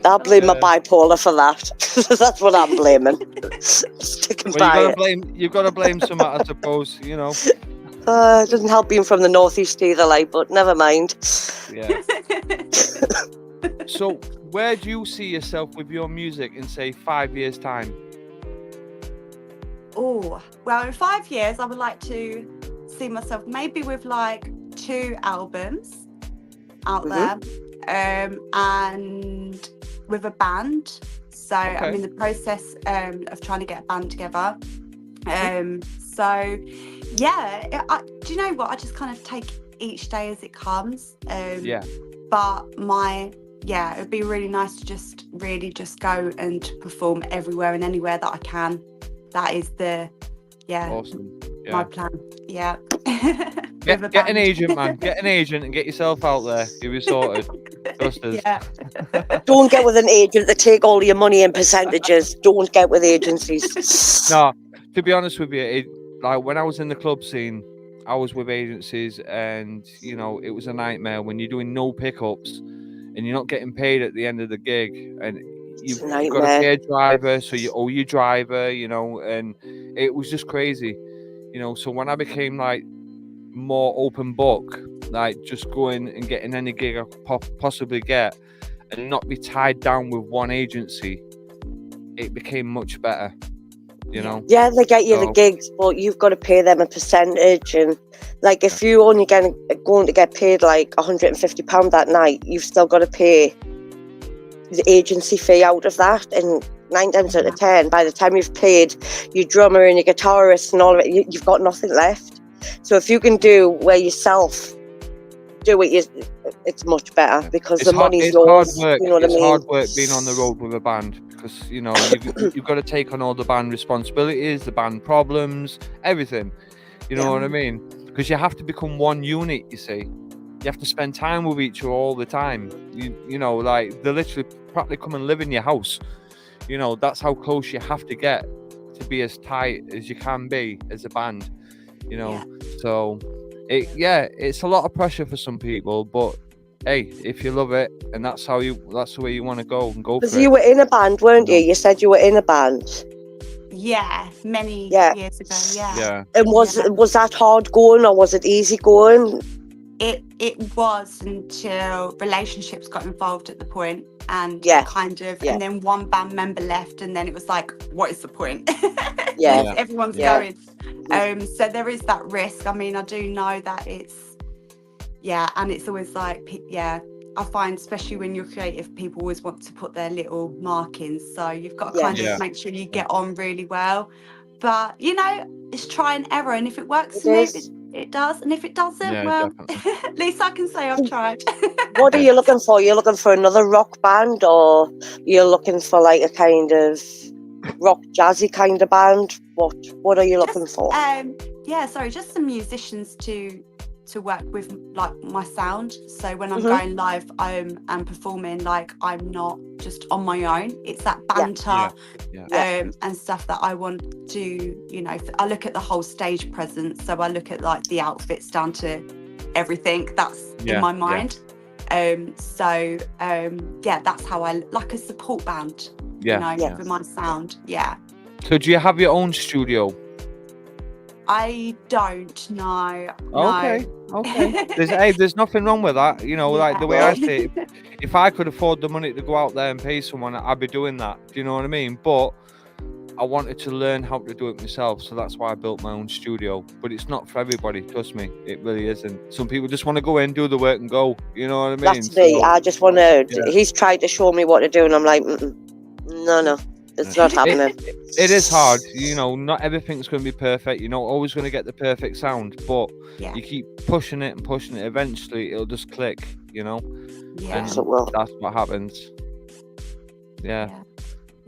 I blame my Yeah. bipolar for that. That's what I'm blaming. Sticking Well, by it. you've got to blame some, I suppose. You know. It doesn't help being from the northeast either, like, but never mind. Yeah. So, where do you see yourself with your music in, say, 5 years' time? Oh, well, in 5 years, I would like to see myself maybe with like 2 albums out Mhm. there, and with a band. So I'm Okay. in the process of trying to get a band together. So yeah, do you know what? I just kind of take each day as it comes. Yeah. But it would be really nice to just really just go and perform everywhere and anywhere that I can. That is Awesome. Yeah. my plan. Yeah. Get, With a get an band. agent, man. Get an agent and get yourself out there. You'll be sorted. Trust us. Yeah. Don't get with an agent that take all your money in percentages. Don't get with agencies. No, to be honest with you, like when I was in the club scene, I was with agencies, and you know it was a nightmare when you're doing no pickups and you're not getting paid at the end of the gig, and you've got to nightmare. pay a driver, so you owe your driver, you know, and it was just crazy, you know. So when I became like more open book, like just going and getting any gig I could possibly get, and not be tied down with one agency, it became much better, you know. Yeah, they get you the So- gigs, but you've got to pay them a percentage. And like, if you only going to get paid like £150 that night, you've still got to pay the agency fee out of that. And 9 times out of 10, by the time you've paid your drummer and your guitarist and all of it, you've got nothing left. So if you can do where yourself do it, it's much better because the money's yours. Hard work. You know what It's I mean? hard work being on the road with a band because you know you've got to take on all the band responsibilities, the band problems, everything. You know what I mean? Because you have to become one unit. You see, you have to spend time with each other all the time. You know, like they literally practically come and live in your house. You know, that's how close you have to get to be as tight as you can be as a band. You know, so it's a lot of pressure for some people, but hey, if you love it and that's the way you want to go, and go for it. Because you were in a band, weren't you? You said you were in a band. Yeah, many years ago. Yeah. And was that hard going or was it easy going? It was until relationships got involved at the point, and and then one band member left, and then it was like, what is the point? Everyone's going. So there is that risk. I mean, I do know that it's and it's always like I find, especially when you're creative, people always want to put their little markings, so you've got to kind of make sure you get on really well. But you know, it's try and error, and if it works for me, it does, and if it doesn't, well, at least I can say I've tried. What are you looking for? You're looking for another rock band, or you're looking for like a kind of rock jazzy kind of band? What are you looking for? Just some musicians to work with, like, my sound. So when I'm going live and performing, like, I'm not just on my own. It's that banter and stuff that I want to, you know, I look at the whole stage presence. So I look at like the outfits down to everything that's in my mind. That's how I like a support band, for my sound. So do you have your own studio? I don't know. Okay. There's nothing wrong with that. You know, like the way I say it, if I could afford the money to go out there and pay someone, I'd be doing that. Do you know what I mean? But I wanted to learn how to do it myself, so that's why I built my own studio. But it's not for everybody, trust me. It really isn't. Some people just want to go in, do the work, and go. You know what I mean? That's me. I just want to. He's tried to show me what to do, and I'm like, no. It's not happening. It is hard, you know. Not everything's going to be perfect. You're not always going to get the perfect sound, but you keep pushing it and pushing it. Eventually, it'll just click, you know. Yes, it will. That's what happens. Yeah.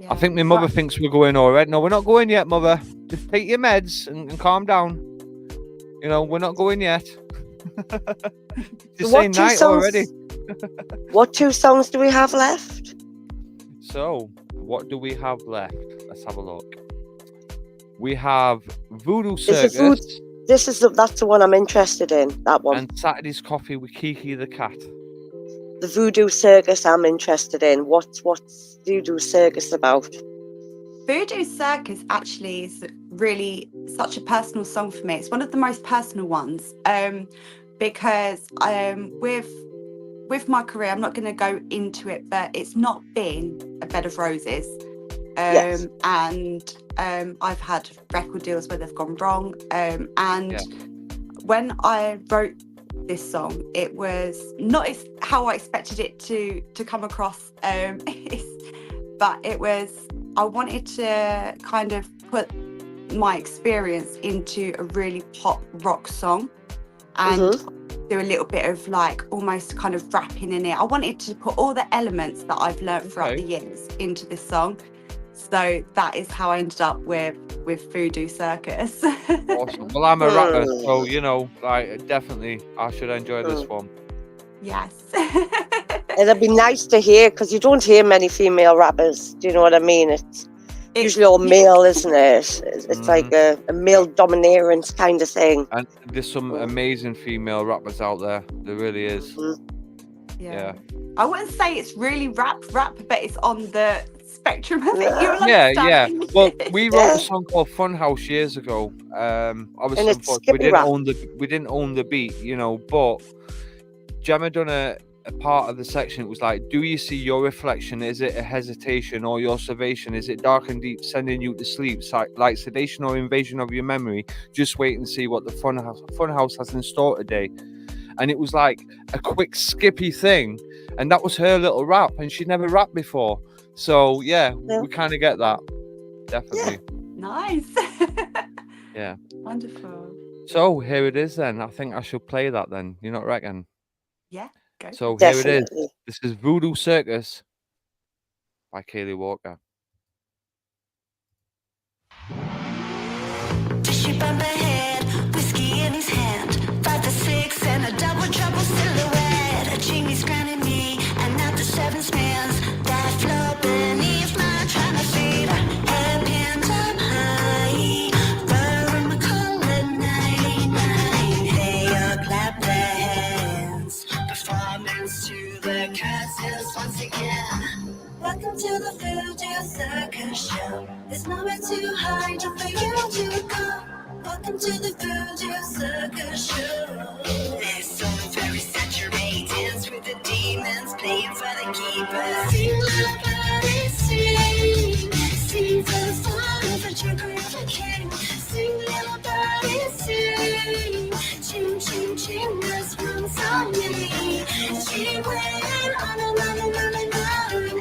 I think my mother thinks we're going all right. No, we're not going yet, Mother. Just take your meds and calm down. You know, we're not going yet. Just saying night already. What 2 songs do we have left? So, what do we have left? Let's have a look. We have Voodoo Circus. That's the one I'm interested in. That one. And Saturday's Coffee with Kiki the Cat. The Voodoo Circus I'm interested in. What's Voodoo Circus about? Voodoo Circus actually is really such a personal song for me. It's one of the most personal ones, because with my career, I'm not going to go into it, but it's not been a bed of roses. And I've had record deals where they've gone wrong. When I wrote this song, it was not how I expected it to come across. But it was, I wanted to kind of put my experience into a really pop rock song, and do a little bit of like almost kind of rapping in it. I wanted to put all the elements that I've learned throughout the years into this song. So that is how I ended up with Voodoo Circus. Awesome. Well, I'm a rapper, so you know, like definitely I should enjoy this one. Yes. It'd be nice to hear, because you don't hear many female rappers. Do you know what I mean? It's usually all male, isn't it? It's like a male domineering kind of thing. And there's some amazing female rappers out there. There really is. Yeah. I wouldn't say it's really rap, but it's on the spectrum of it. Yeah. Well, we wrote a song called Funhouse years ago. Obviously, we didn't own the beat, you know, but Gemma done a part of the section. It was like, do you see your reflection? Is it a hesitation or your salvation? Is it dark and deep, sending you to sleep, like sedation or invasion of your memory? Just wait and see what the Funhouse has in store today. And it was like a quick skippy thing, and that was her little rap, and she'd never rapped before. So we kind of get that, definitely. Nice. Yeah. Wonderful. So here it is then. I think I should play that then. You not reckon? Yeah. Go. So here it is. This is Voodoo Circus by Kayleigh Walker. Tissue by my head, whiskey in his hand, 5 to 6 and a double trouble silhouette. artist once again. Welcome to the Voodoo Circus Show. There's nowhere to hide or for you to go. Welcome to the Voodoo Circus Show. This song very saturated with the demons playing for the keepers. Sing, little buddy, sing. Sing for the fun of the trickery of the king. Sing, little buddy, sing. Ching, ching, ching, this one's on me. She went on and on and on and on and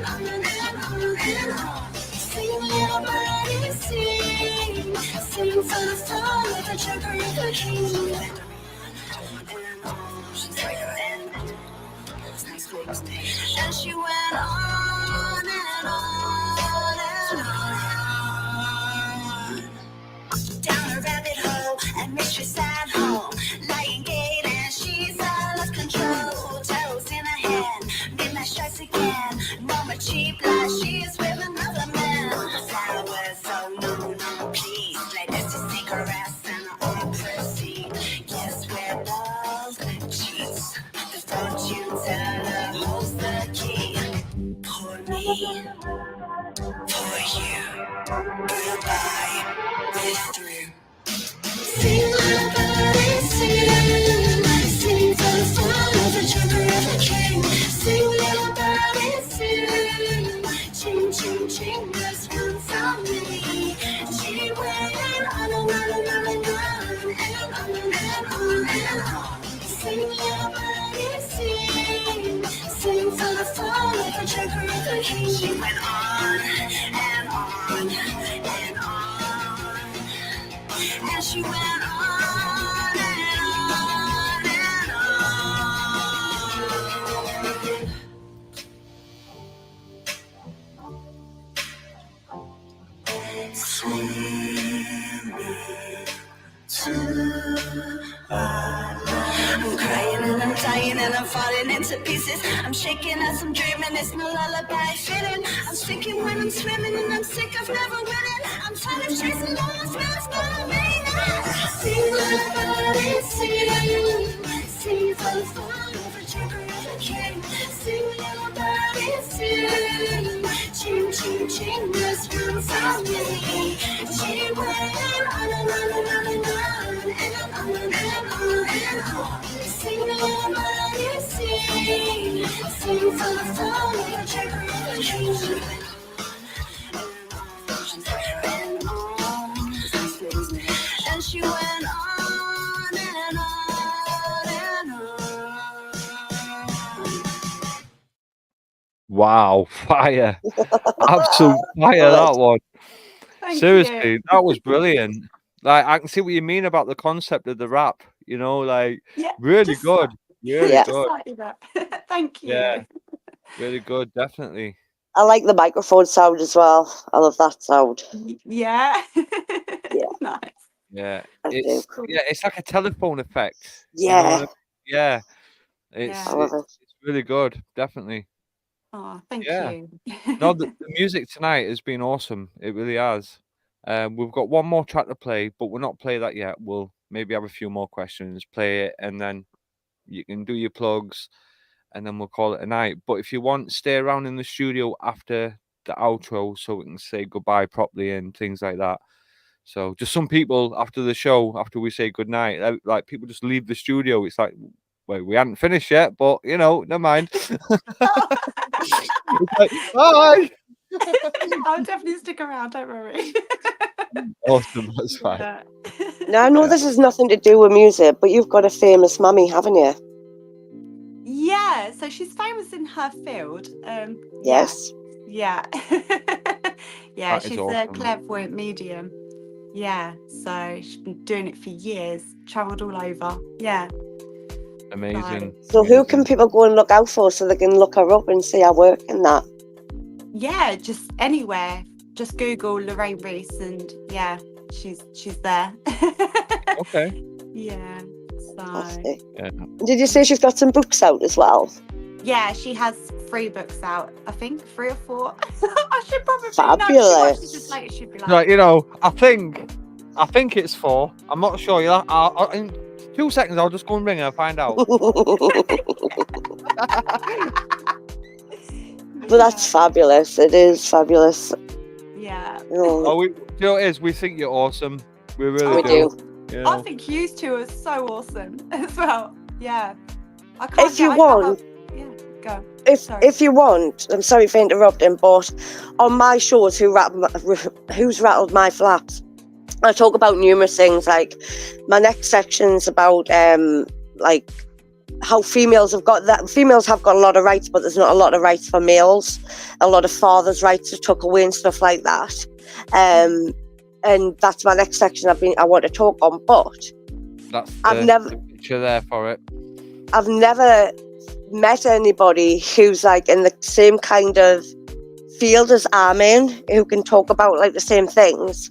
on and on and on. Sing, little buddy, sing. Sing for the fun of the trickery of the king. And she went on and on and on. Down a rabbit hole and mistress at home. Lying gate and she's out of control. Toes in her hand, midnight strikes again. No more cheap lies, she's with another man. Flowers, so no peace. Like this to seek her ass and all proceed. Guess where love cheats. The fortune teller holds the key. For me, for you, goodbye, we're through. Sing, little buddy, sing. Sing for the fun of the trickery of the king. Sing, little buddy, sing. Ching, ching, ching, this one's on me. She went on and on and on and on and on and on and on. Sing, little buddy, sing. Sing for the fun of the trickery of the king. She went on and on and on. And she went on and on and on. I'm crying and I'm dying and I'm falling into pieces. I'm shaking as I'm dreaming, it's no lullaby fitting. I'm sinking when I'm swimming and I'm sick of never winning. I'm tired of chasing lost, not meaning. Sing, little buddy, sing. Sing for the fun of the trickery of the king. Sing, little buddy, sing. Ching, ching, ching, this one's on me. She went on and on and on and on and on and on and on. Sing, little buddy, sing. Sing for the fun of the trickery of the king. And she went on and on and on. Wow, fire. Absolute fire, that one. Thank Seriously, you. that was brilliant. Like, I can see what you mean about the concept of the rap, you know, like, Yeah, really just good. Really Yeah. just good. slightly that. Thank you. Yeah. Really good, definitely. I like the microphone sound as well. I love that sound. Yeah. Yeah. Nice. Yeah. I do. It's like a telephone effect. You know Yeah. what I mean? Yeah. It's, Yeah. I love it. it's really good, definitely. Oh, thank Yeah. you. No, the music tonight has been awesome. It really has. We've got one more track to play, but we'll not play that yet. We'll maybe have a few more questions, play it, and then you can do your plugs, and then we'll call it a night. But if you want, stay around in the studio after the outro so we can say goodbye properly and things like that. So just some people after the show, after we say goodnight, like people just leave the studio. It's like, well, we hadn't finished yet, but you know, never mind. It's like, bye. I'll definitely stick around, don't worry. Awesome, that's fine. Yeah. Now, I know this has nothing to do with music, but you've got a famous mummy, haven't you? Yeah, so she's famous in her field. Yes. Yeah. Yeah, That is she's a awesome. clairvoyant medium. Yeah, so she's been doing it for years, travelled all over. Yeah. Amazing. So who can people go and look out for so they can look her up and see her work and that? Yeah, just anywhere. Just Google Lorraine Reese and yeah, she's there. Okay. Yeah. So Fantastic. Yeah. Did you say she's got some books out as well? yeah, she has 3 books out. I think 3 or 4. I should probably know. She Fabulous. watches this later. She'd be like, Right, you know, I think it's 4. I'm not sure. In 2 seconds, I'll just go and ring her and find out. But that's fabulous. It is fabulous. Yeah. You know, Oh, you know what it is? We think you're awesome. We really we do. You I know? think you two are so awesome as well. Yeah. I can't If you I don't want, have- yeah, go. if Sorry. if you want, I'm sorry for interrupting, but on my shows, who's rattled my flaps? I talk about numerous things. Like my next section's about like how females have got a lot of rights, but there's not a lot of rights for males. A lot of fathers' rights are took away and stuff like that. And that's my next section I want to talk on. But That's I've never the picture there for it. I've never met anybody who's like in the same kind of field as I'm in, who can talk about like the same things.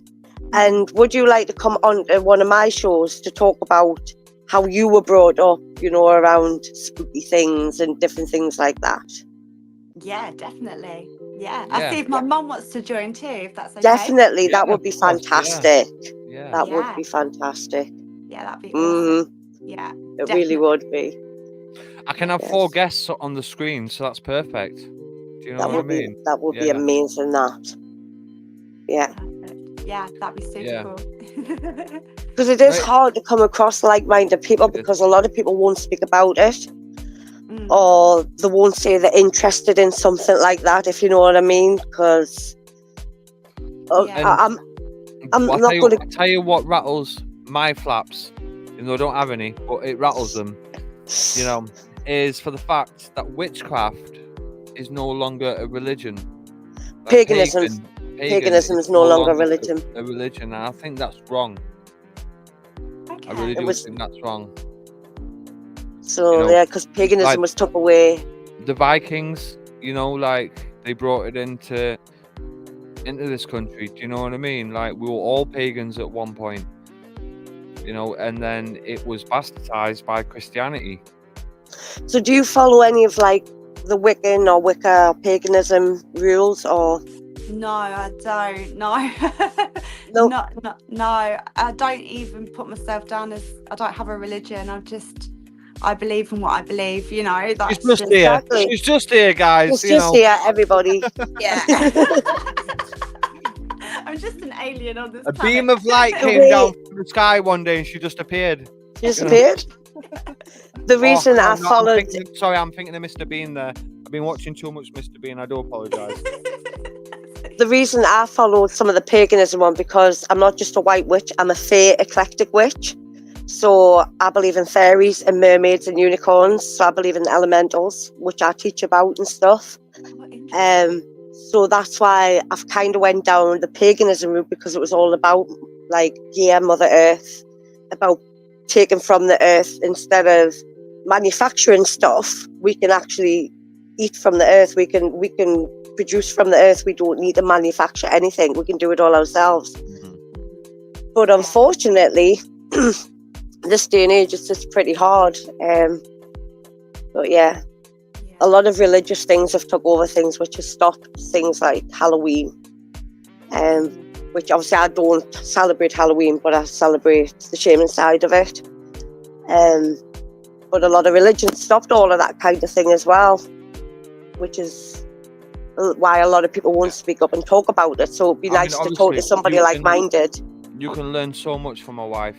And would you like to come on to one of my shows to talk about how you were brought up, you know, around spooky things and different things like that? Yeah, definitely. Yeah. Yeah. I'll see if my mum wants to join too, if that's okay. Definitely, Yeah, that would be of course, yeah. fantastic. Yeah. That Yeah. would be fantastic. Yeah, that'd be awesome. Yeah. It really would be. I can have 4 guests on the screen, so that's perfect. Do you know That what I would be mean? that would be Yeah. amazing. That. Yeah. Perfect. Yeah, that'd be super Yeah. cool. Because it is Right. hard to come across like-minded people, It is. because a lot of people won't speak about it, Mm. or they won't say they're interested in something like that, if you know what I mean. Because Yeah. I'm Well, not going I'll tell you what rattles my flaps, even though I don't have any, but it rattles them, you know, is for the fact that witchcraft is no longer a religion. Like Paganism. pagan Paganism is no longer a religion. A religion, and I think that's wrong. Okay. I really It do was- think that's wrong. So You know, yeah, because paganism like- was took away. The Vikings, you know, like they brought it into this country. Do you know what I mean? Like we were all pagans at one point, you know, and then it was bastardized by Christianity. So do you follow any of like the Wiccan or Wicca paganism rules, or No, I don't. No. No. No. I don't even put myself down as, I don't have a religion. I believe in what I believe, you know. That's She's just here. Exactly. She's just here, guys. it's you just know. here, everybody? Yeah. I'm just an alien on this A planet. beam of light The came way- down from the sky one day, and she just appeared. She disappeared. The reason Oh, I no, followed I'm thinking of Mr. Bean there. I've been watching too much Mr. Bean. I do apologise. the reason I followed some of the paganism one, because I'm not just a white witch, I'm a fae eclectic witch. So I believe in fairies and mermaids and unicorns. So I believe in elementals, which I teach about and stuff. What interesting. So that's why I've kind of went down the paganism route, because it was all about like, yeah, Mother Earth, about taking from the earth. Instead of manufacturing stuff, we can actually eat from the earth. We can produce from the earth. We don't need to manufacture anything. We can do it all ourselves. But unfortunately, this day and age, it's just pretty hard. But yeah, a lot of religious things have took over things, which has stopped things like Halloween. Which obviously I don't celebrate Halloween, but I celebrate the shaming side of it. But a lot of religions stopped all of that kind of thing as well, which is why a lot of people won't speak up and talk about it. So it'd be nice to talk to obviously, somebody you like-minded. You can learn so much from a wife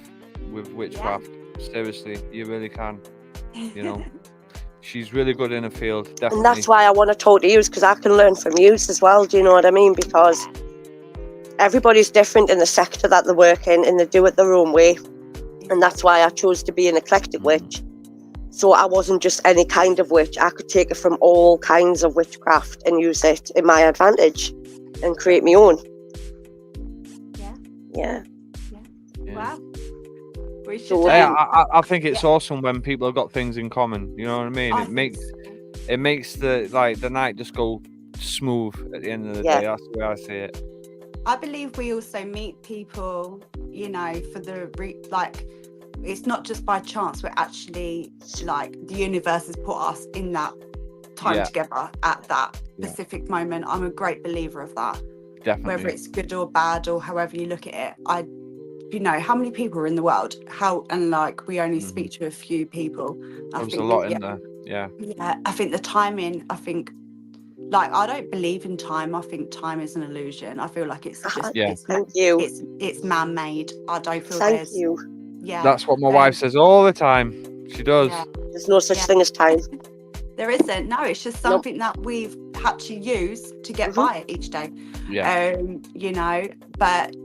with witchcraft. Seriously, you really can. You know, she's really good in her field. Definitely. And that's why I want to talk to you, because I can learn from you as well. Do you know what I mean? Because everybody's different in the sector that they work in, and they do it their own way. And that's why I chose to be an eclectic witch. So I wasn't just any kind of witch. I could take it from all kinds of witchcraft and use it in my advantage and create my own. Yeah. Wow. We should. So I think it's awesome when people have got things in common. You know what I mean? I It think makes the night just go smooth at the end of the Yeah. day. That's the way I see it. I believe we also meet people, you know, for the like. It's not just by chance. We're actually like, the universe has put us in that time Yeah. together at that Yeah. specific moment. I'm a great believer of that. Definitely. Whether it's good or bad or however you look at it, you know, how many people are in the world? And like, we only speak to a few people. There's a lot in there. Yeah. Yeah, I think the timing, like, I don't believe in time. I think time is an illusion. I feel like it's just Yeah. Thank you. it's man-made. I don't feel Thank there's you. yeah. That's what my wife says all the time. She does. Yeah. There's no such Yeah. thing as time. There isn't. No, it's just Nope. something that we've had to use to get Mhm. by each day. Yeah. You know, but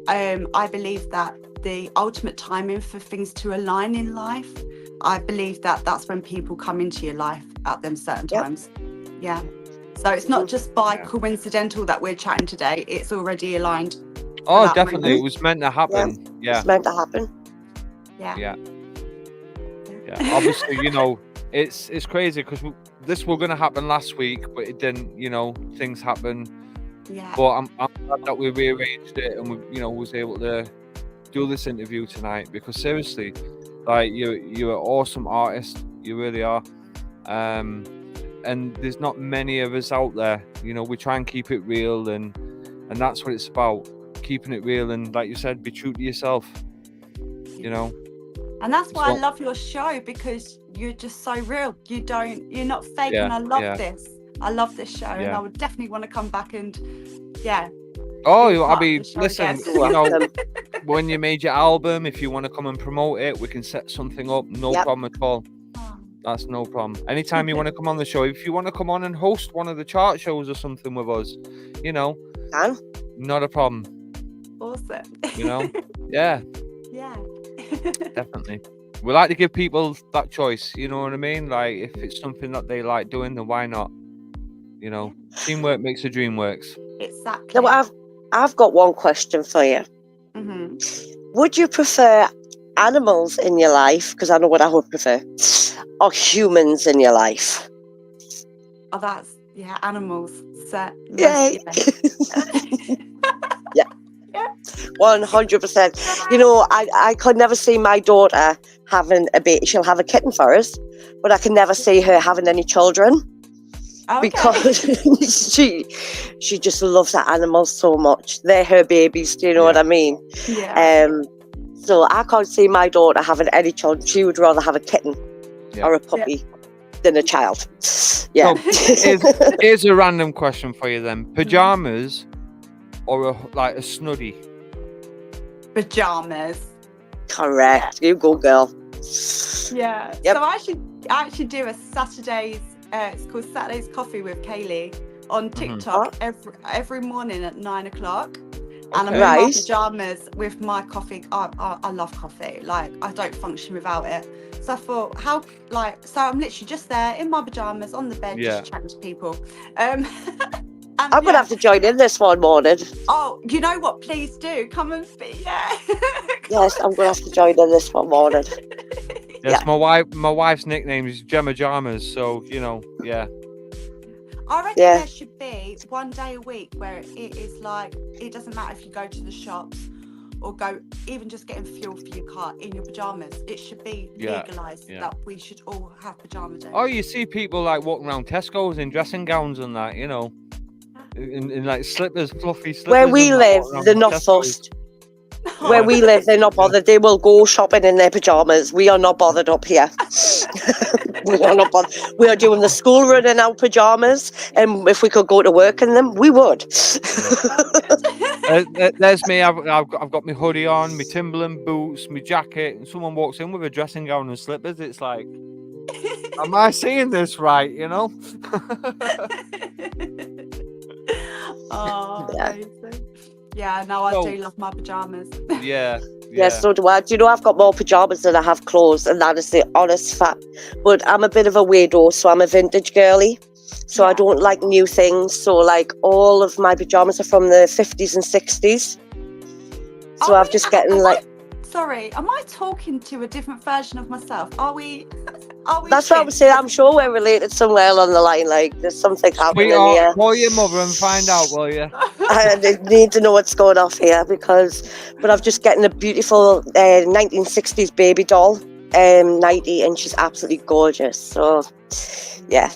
I believe that the ultimate timing for things to align in life, I believe that that's when people come into your life at them certain Yep. times. Yeah. So it's not just by coincidental that we're chatting today. It's already aligned. Oh, that definitely. reason. It was meant to happen. Yeah. It's meant to happen. Yeah. Yeah. Yeah. Obviously, you know, it's crazy because this was going to happen last week, but it didn't. You know, things happen. Yeah. But I'm glad that we rearranged it and we, you know, was able to do this interview tonight because seriously, like you're an awesome artist. You really are. And there's not many of us out there. You know, we try and keep it real, and that's what it's about. Keeping it real, and like you said, be true to yourself. You know. And that's why So- I love your show, because you're just so real. You're not fake, and I love this. I love this show, and I would definitely want to come back and Oh, be I part of mean, the show listen, again. you know, when you made your album, if you want to come and promote it, we can set something up. No Yep. problem at all. That's no problem. Anytime you want to come on the show, if you want to come on and host one of the chart shows or something with us, you know, Can? not a problem. Awesome. You know, yeah, Yeah. definitely. We like to give people that choice. You know what I mean? Like, if it's something that they like doing, then why not? You know, teamwork makes the dream works. Exactly. Now, I've got one question for you. Mhm. Would you prefer animals in your life? Because I know what I would prefer. Or humans in your life? Oh, that's animals. So, Yay! yeah. 100%. You know, I could never see my daughter having a baby. She'll have a kitten for us, but I can never see her having any children. Okay. Because she just loves the animals so much. They're her babies, do you know what I mean? Yeah. So I can't see my daughter having any children. She would rather have a kitten or a puppy than a child. Yeah. So, here's a random question for you then. Pajamas or a snuddy? Pajamas. Correct. You go, girl. Yeah. Yep. So I actually do a Saturday's. It's called Saturday's Coffee with Kayleigh on TikTok every morning at 9 o'clock. And I'm in my pajamas with my coffee. I love coffee. Like, I don't function without it. So I thought, so I'm literally just there in my pajamas on the bed, just chatting to people. And, I'm going to have to join in this one morning. Oh, you know what? Please do. Come and be. Yeah. Yes, I'm going to have to join in this one morning. Yes, my wife's nickname is Gemma Jammers, so you know, I reckon there should be one day a week where it is like, it doesn't matter if you go to the shops or go even just getting fuel for your car in your pajamas. It should be legalised that we should all have pajama days. Oh, you see people like walking around Tesco's in dressing gowns and that, you know, in like slippers, fluffy slippers. Where we live, they're not fussed. Where we live, they're not bothered. They will go shopping in their pajamas. We are not bothered up here. We are not bothered. We are doing the school run in our pajamas, and if we could go to work in them, we would. There's me. I've got my hoodie on, my Timberland boots, my jacket, and someone walks in with a dressing gown and slippers. It's like, am I seeing this right? You know? Oh, amazing. Yeah, no, I do love my pajamas. Yeah. So do I. Do you know, I've got more pajamas than I have clothes, and that is the honest fact. But I'm a bit of a weirdo, so I'm a vintage girly. So I don't like new things. So like all of my pajamas are from the 50s and 60s. So I've just getting like... Sorry, am I talking to a different version of myself? Are we That's what I would say. I'm sure we're related somewhere along the line. Like there's something happening here. Call your mother and find out, will you? I need to know what's going off here but I've just getting a beautiful 1960s baby doll, 90, and she's absolutely gorgeous. So, yeah.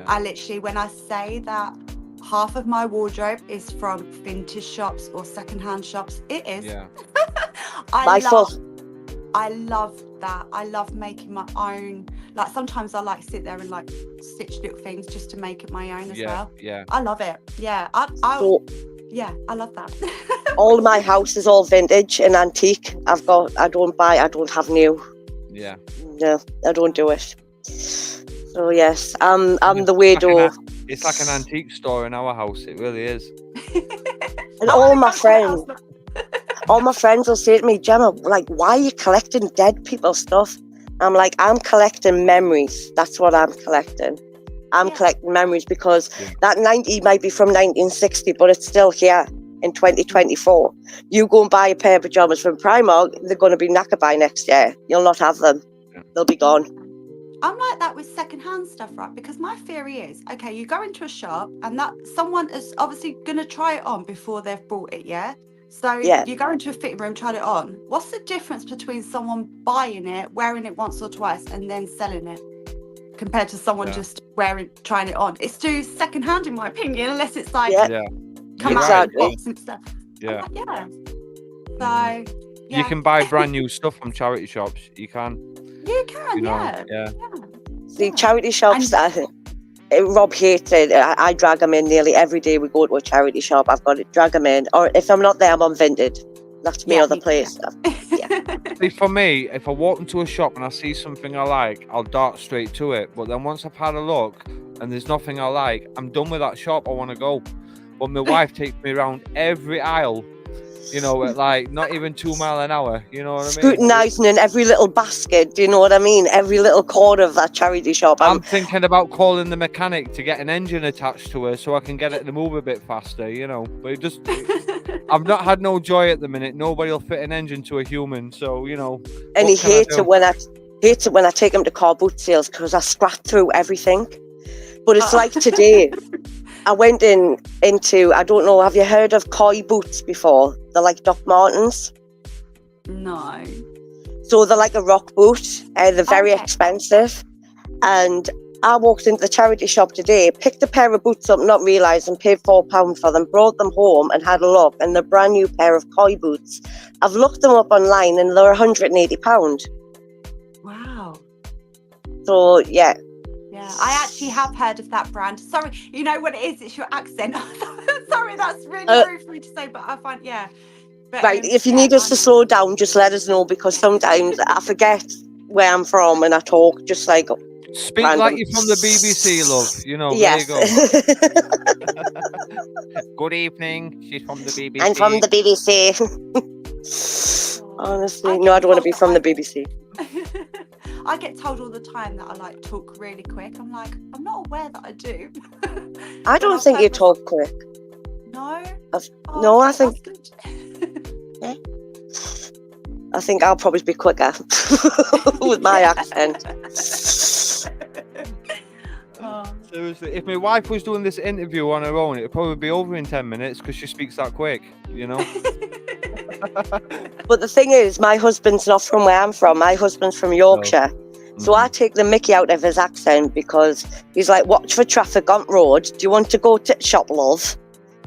I literally, when I say that half of my wardrobe is from vintage shops or secondhand shops, it is. Yeah. I love that. I love making my own. like sometimes I like sit there and like stitch little things just to make it my own as well. Yeah. I love it. Yeah, I love that. All my house is all vintage and antique. I don't have new. Yeah. No, I don't do it. So yes, I'm the weirdo. It's like an antique store in our house. It really is. And all my friends will say to me, Gemma, like, why are you collecting dead people's stuff? I'm like, I'm collecting memories. That's what I'm collecting. I'm collecting memories because that 90 might be from 1960, but it's still here in 2024. You go and buy a pair of pajamas from Primark, they're going to be knackered by next year. You'll not have them. They'll be gone. I'm like that with secondhand stuff, right? Because my theory is, okay, you go into a shop and that someone is obviously going to try it on before they've bought it, yeah? So you go into a fitting room, try it on. What's the difference between someone buying it, wearing it once or twice, and then selling it, compared to someone just trying it on? It's too secondhand, in my opinion, unless it's like come out of the box and stuff. Yeah. So you can buy brand new stuff from charity shops. You can. You can, yeah. See, charity shops. Rob hated. I drag him in nearly every day. We go to a charity shop. I've got to drag him in, or if I'm not there, I'm on Vinted. That's me other place. See, for me, if I walk into a shop and I see something I like, I'll dart straight to it. But then once I've had a look and there's nothing I like, I'm done with that shop. I want to go. But my wife takes me around every aisle, you know, at like not even 2 miles an hour. You know what I mean? Scrutinising in every little basket. Do you know what I mean? Every little corner of that charity shop. I'm thinking about calling the mechanic to get an engine attached to her so I can get it to move a bit faster, you know. But I've not had no joy at the minute. Nobody will fit an engine to a human, so you know. And he hates it when I take him to car boot sales because I scratch through everything. But it's like today. I went into, I don't know, have you heard of koi boots before? They're like Doc Martens. No. So they're like a rock boot. They're very expensive. And I walked into the charity shop today, picked a pair of boots up, not realising, paid £4 for them, brought them home and had a look, and they're a brand new pair of koi boots. I've looked them up online and they're £180. Wow. So, yeah. Yeah, I actually have heard of that brand. Sorry, you know what it is? It's your accent. Sorry, that's really rude for me to say, but I find, But, right, if you need us to slow down, just let us know, because sometimes I forget where I'm from and I talk just like Speak random. like you're from the BBC, love. You know, yes. There you go. Good evening. She's from the BBC. I'm from the BBC. Honestly, no, I don't want to be from the BBC. I get told all the time that I like talk really quick. I'm like, I'm not aware that I do. I don't think you talk quick. No? No, I think... Yeah. I think I'll probably be quicker with my accent. Seriously, if my wife was doing this interview on her own, it'd probably be over in 10 minutes because she speaks that quick, you know? But the thing is, my husband's not from where I'm from. My husband's from Yorkshire. No. So I take the mickey out of his accent because he's like, watch for traffic on road. Do you want to go to shop, love?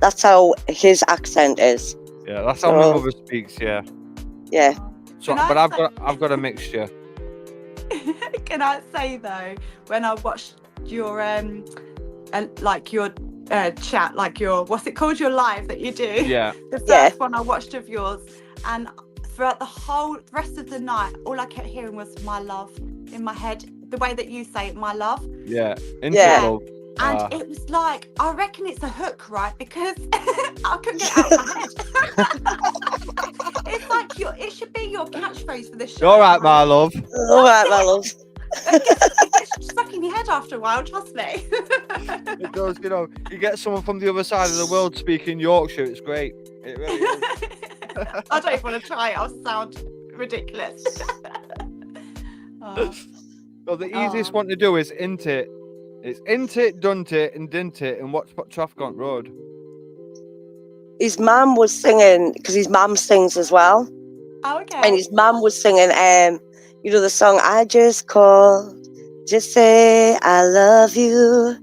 That's how his accent is. Yeah, that's how my mother speaks, yeah. Yeah. So, but I've got a mixture. Can I say though, when I watched your chat, like your, what's it called, your live that you do? Yeah. The first one I watched of yours, and throughout the whole rest of the night, all I kept hearing was "my love" in my head. The way that you say it, "my love." Yeah. Love. And it was like, I reckon it's a hook, right? Because I couldn't get it out of my head. It's like it should be your catchphrase for this show. All right, my love. All right, my love. It's stuck in your head after a while, trust me. It does, you know. You get someone from the other side of the world speaking Yorkshire, it's great. It really is. I don't even want to try it. I'll sound ridiculous. Well, the easiest one to do is int it. It's int it, dunt it, and dint it, and watch traffic on road. His mum was singing, because his mum sings as well. Oh, okay. And his mum was singing, you know, the song, I just called to say I love you.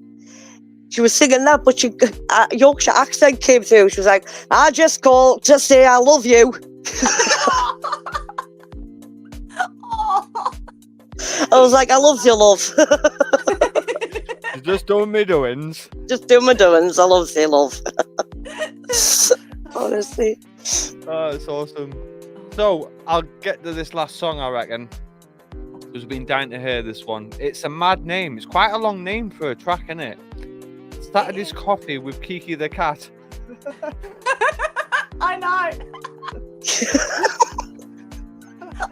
She was singing that, but Yorkshire accent came through. She was like, I just called to say I love you. I was like, I loves you, love. You're just doing me doings. Just do my doings. I loves you, love. Honestly. Oh, it's awesome. So I'll get to this last song, I reckon. Because we've been dying to hear this one. It's a mad name. It's quite a long name for a track, isn't it? Saturday's Coffee with Kiki the cat. I know.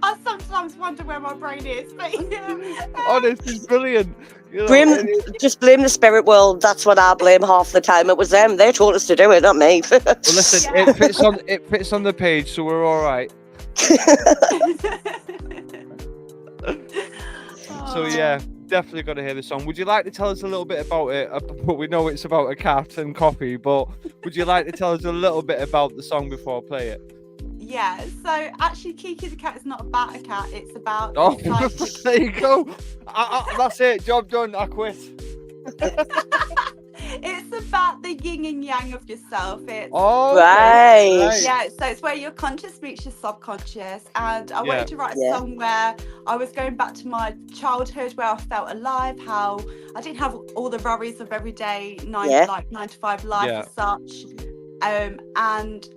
I sometimes wonder where my brain is, but yeah. Honestly, it's brilliant. You know, Just blame the spirit world. That's what I blame half the time. It was them. They told us to do it, not me. well, listen, it fits on the page, so we're all right. So yeah, definitely got to hear the song. Would you like to tell us a little bit about it? We know it's about a cat and coffee, but would you like to tell us a little bit about the song before I play it? Yeah, so actually Kiki the cat is not about a cat, it's about Oh, like, there you go. That's it. Job done. I quit. it's about the yin and yang of yourself. It's Oh, Right. yeah, so it's where your conscious meets your subconscious, and I Yeah. wanted to write a song where I was going back to my childhood, where I felt alive, how I didn't have all the worries of everyday 9 to 5 life Yeah. as such, and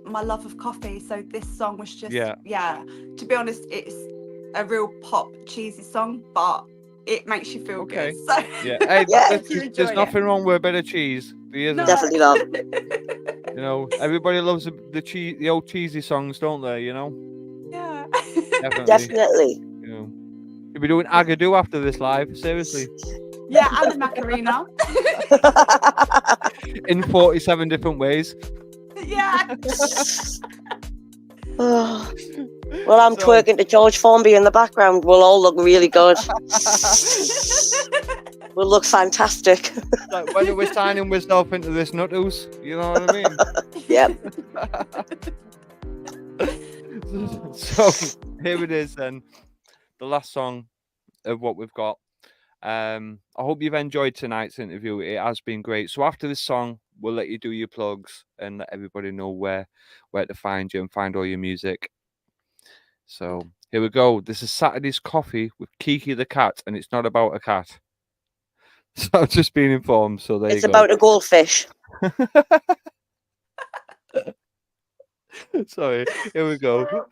my love of coffee. So this song was just to be honest, it's a real pop cheesy song, but it makes you feel good. So Yeah. Hey, if you enjoy there's nothing wrong with a bit of cheese. There isn't. Definitely not. You know, everybody loves the old cheesy songs, don't they? You know. Yeah. Definitely. You know, you'll be doing Agadoo after this live. Seriously. Yeah, and the Macarena. In 47 different ways. Yeah. Oh. Well, I'm twerking to George Formby in the background. We'll all look really good. We'll look fantastic. Like when we're signing myself into this nuthouse, you know what I mean? Yep. So here it is then, the last song of what we've got. I hope you've enjoyed tonight's interview. It has been great. So after this song, we'll let you do your plugs and let everybody know where to find you and find all your music. So here we go. This is Saturday's Coffee with Kiki the cat, and it's not about a cat. So I've just been informed. So there you go. It's about a goldfish. Sorry. Here we go.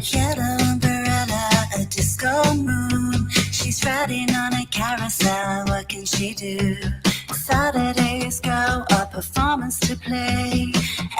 Yellow umbrella, a disco moon. She's riding on a carousel, what can she do? Saturdays go, a performance to play.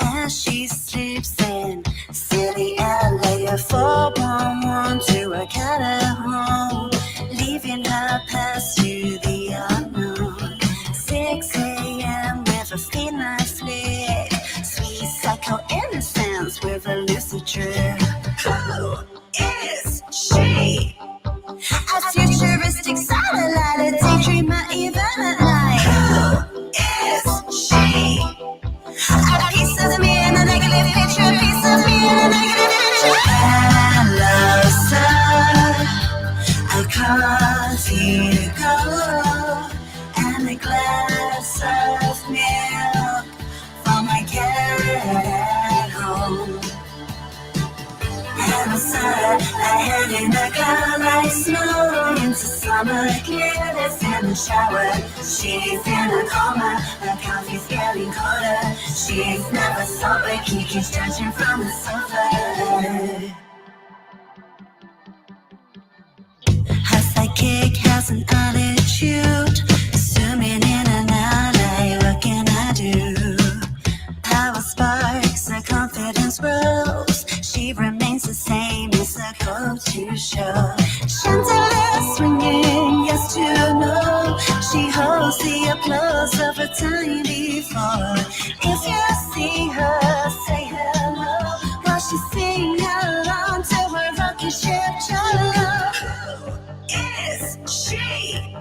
As she sleeps in city LA, a 411 to a cat at home, leaving her past to the unknown. 6 a.m. with a feline flick, sweet psycho innocence with a lucid trip. Who is she? A futuristic satellite, a daydreamer even at night. Who is she? A piece of me in a negative picture, a piece of me in a negative picture. Hello, sir. A coffee to go and a glass of milk for my cat at home. And beside, a head in a cloud like snow into summer clearness in the shower. She's in a coma, her coffee's getting colder. She's never sober, Kiki's judging from the sofa. Her psychic has an attitude, zooming in and out, like what can I do? Power sparks, her confidence grows. She remains the same as a go-to show. Chandelier swinging, yes to no. She holds the applause of her time before. If you see her, say hello while she sings along to her rocket ship. Who is she?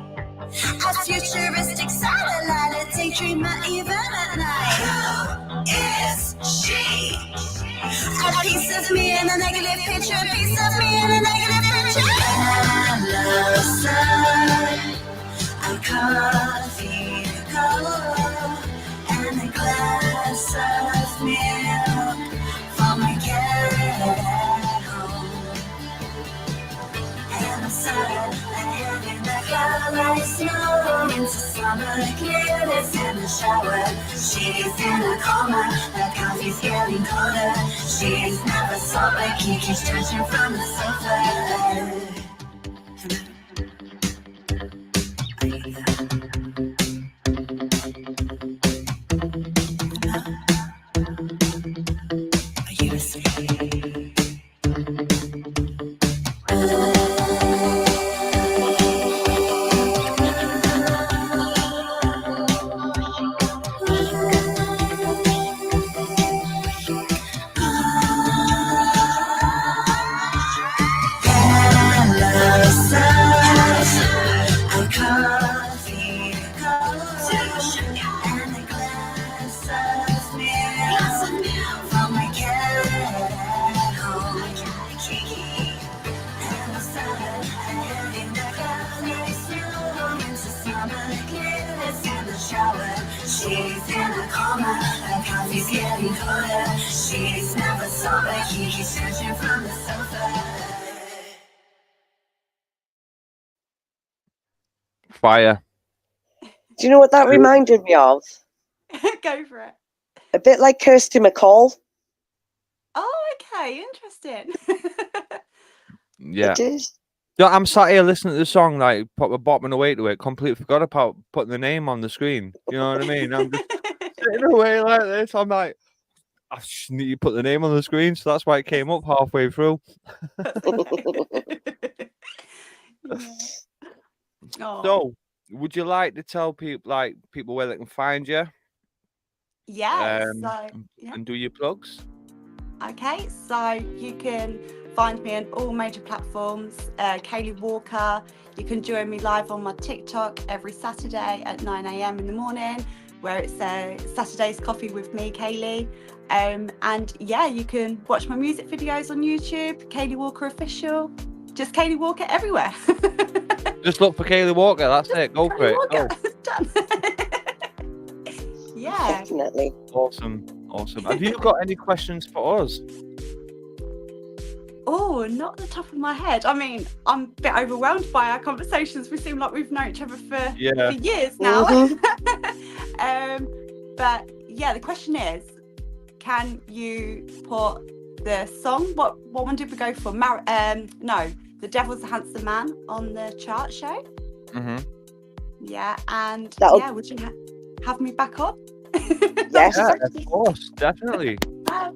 A futuristic satellite, a daydreamer even at night. Who is she? A piece of piece of me in a negative picture, a piece of me in a negative picture. Hello, sun, a coffee cup and a glass of milk for my cat at home. And I'm sad and having the cloud like snow into summer glitters in the shower. She's in a coma, the coffee's getting colder. She's never sober, Kiki's stretching from the sofa. Are you asleep? She's in a coma, her coffee's getting colder. She's never sober, Kiki's stretching from the sofa. Fire. Do you know what that reminded me of? Go for it. A bit like Kirsty McCall. Oh, okay, interesting. Yeah. It is. No, I'm sat here listening to the song, like proper bopping away to it. Completely forgot about putting the name on the screen. You know what I mean? I'm just sitting away like this. I'm like, I just need to put the name on the screen, so that's why it came up halfway through. Yeah. Oh. So, would you like to tell people where they can find you? Yeah, And do your plugs? Okay, so you can find me on all major platforms, Kayleigh Walker. You can join me live on my TikTok every Saturday at 9 a.m. in the morning, where it's Saturday's Coffee with me, Kayleigh. And yeah, you can watch my music videos on YouTube, Kayleigh Walker Official. Just Kayleigh Walker everywhere. Just look for Kayleigh Walker. That's it. Go for it. Go. Done. Yeah. Definitely. Awesome. Have you got any questions for us? Oh, not at the top of my head. I mean, I'm a bit overwhelmed by our conversations. We seem like we've known each other for years now. But yeah, the question is, can you put the song? What one did we go for? No, The Devil's a Handsome Man on the chart show. Mm-hmm. Yeah, and would you have me back on? Yes, yeah, of course, definitely.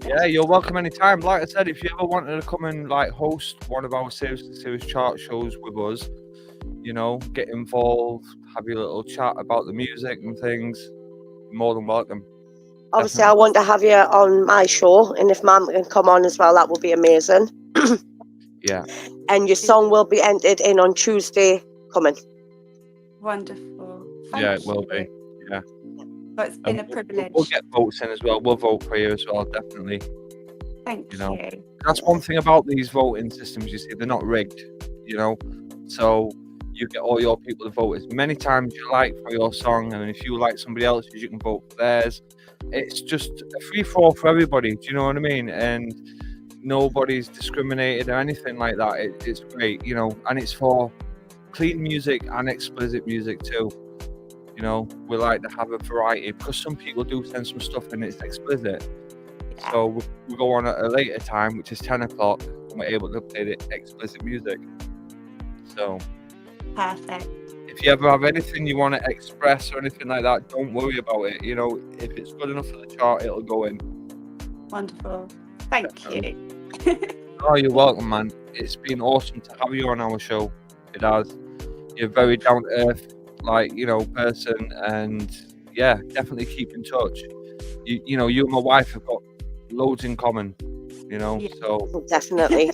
Yeah, you're welcome anytime. Like I said, if you ever wanted to come and host one of our series chart shows with us, get involved, have your little chat about the music and things, you're more than welcome. Obviously, Definitely. I want to have you on my show, and if Mum can come on as well, that would be amazing. Yeah. And your song will be entered in on Tuesday coming. Wonderful. It will be. Yeah. But it's been a privilege. We'll get votes in as well. We'll vote for you as well, definitely. Thank you. That's one thing about these voting systems, you see, they're not rigged, so you get all your people to vote as many times you like for your song, and if you like somebody else's, you can vote for theirs. It's just a free-for-all for everybody, do you know what I mean? And nobody's discriminated or anything like that. It's great, and it's for clean music and explicit music too. We like to have a variety, because some people do send some stuff and it's explicit. So we go on at a later time, which is 10 o'clock, and we're able to play the explicit music. So perfect. If you ever have anything you want to express or anything like that, don't worry about it. If it's good enough for the chart, it'll go in. Wonderful. Thank you. Oh, you're welcome, man. It's been awesome to have you on our show. It has. You're very down to earth, person, and yeah, definitely keep in touch. You and my wife have got loads in common, so definitely.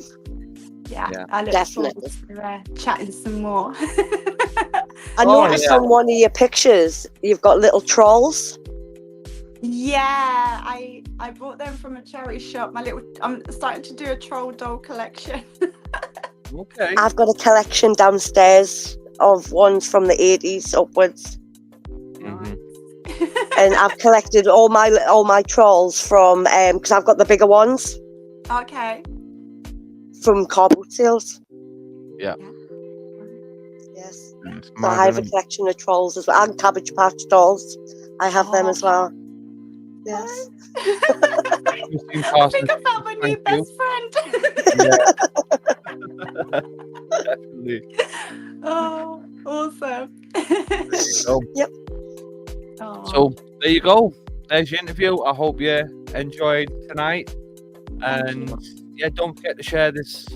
Yeah, I look forward to chatting some more. I noticed on one of your pictures you've got little trolls. Yeah, I I bought them from a charity shop. I'm starting to do a troll doll collection. Okay. I've got a collection downstairs of ones from the 80s upwards. Mhm. And I've collected all my trolls from because I've got the bigger ones Okay. from car boot sales. Yeah. Yes. It's So I have a mad, collection of trolls as well, and Cabbage Patch dolls. I have them as well. Yes. Christine Parsons, I think I found my new thank you. best friend. Definitely. Oh, awesome. So, Oh. so there you go. There's your interview. I hope you enjoyed tonight. And yeah, don't forget to share this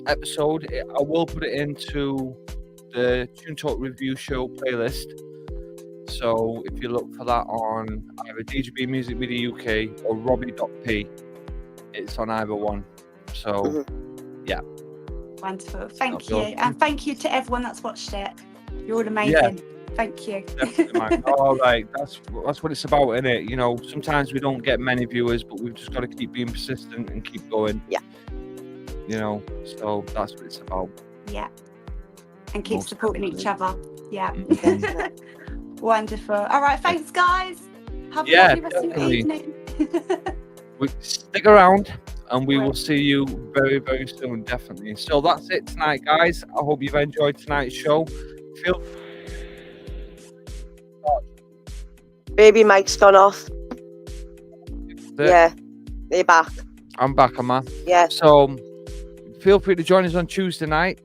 episode. I will put it into the Tune Talk Review Show playlist. So if you look for that on either DGB Music Video UK or Robbie.p, it's on either one. So yeah. Wonderful. Thank That'll you. be And thank you to everyone that's watched it. You're all amazing. Thank you. Definitely, mate. All right, that's what it's about, isn't it? You know, sometimes we don't get many viewers, but we've just got to keep being persistent and keep going. Yeah. You know, so that's what it's about. Yeah. And keep Most supporting each other. Yeah. Mhm. Wonderful. All right. Thanks, guys. Have a Yeah, lovely rest of your definitely. evening. Stick around, and we will see you very, very soon. Definitely. So that's it tonight, guys. I hope you've enjoyed tonight's show. Feel Baby Mike's gone off. Yeah. They're back. I'm back, man. Yeah. So feel free to join us on Tuesday night.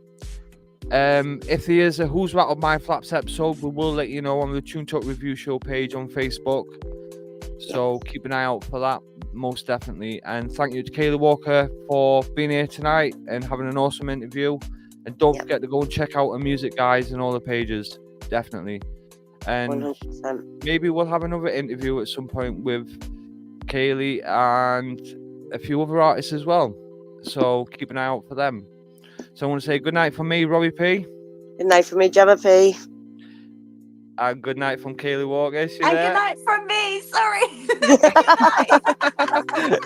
If there is a Who's Rattled My Flaps episode, we will let you know on the Tune Talk Review Show page on Facebook. So keep an eye out for that, most definitely. And thank you to Kayleigh Walker for being here tonight and having an awesome interview. And don't forget to go and check out her music, guys, and all the pages, definitely. And 100%. maybe we'll have another interview at some point with Kayleigh and a few other artists as well. So keep an eye out for them. So I want to say good night from me, Robbie P. Good night from me, Gemma P. And good night from Kayleigh Walker. Is she And there? good night from me. Sorry.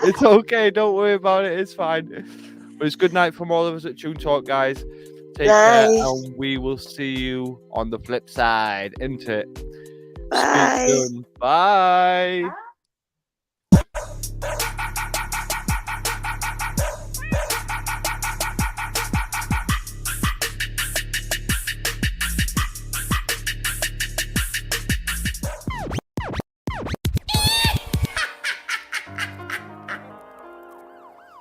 It's okay. Don't worry about it. It's fine. But it's good night from all of us at Tune Talk, guys. Take care, and we will see you on the flip side, isn't it? Bye. Speak soon. Bye.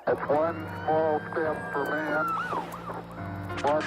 It's one small step for man, one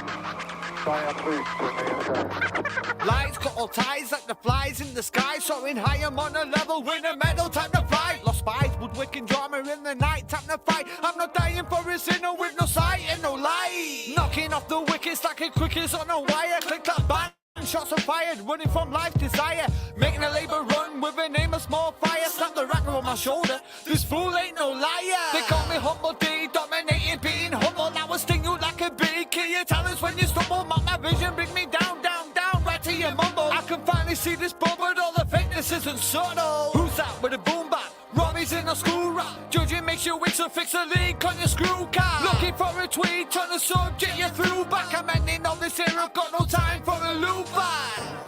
giant leap for mankind. Lights got all ties like the flies in the sky, soaring high. I'm on a level with a medal, time to fly. Lost spies, woodwicking drama in the night, time to fight. I'm not dying for a sinner with no sight and no light. Knocking off the wicked, stacking quickest on a wire. Click that bang. Shots are fired, running from life desire. Making a labor run with an aim of small fire. Slap the racker on my shoulder, this fool ain't no liar. They call me Humble D, dominating, being humble. I will sting you like a bee, kill your talents when you stumble. Mark my vision, bring me down, down, down, right to your mumble. I can finally see this ball, but all the fakeness isn't subtle. Who's that with a boom bap? Robbie's in a school rap. Judging makes you wait, so fix a leak on your screw cap. Looking for a tweet on the subject, you threw back. I'm ending on this here, I've got no time for a loop back.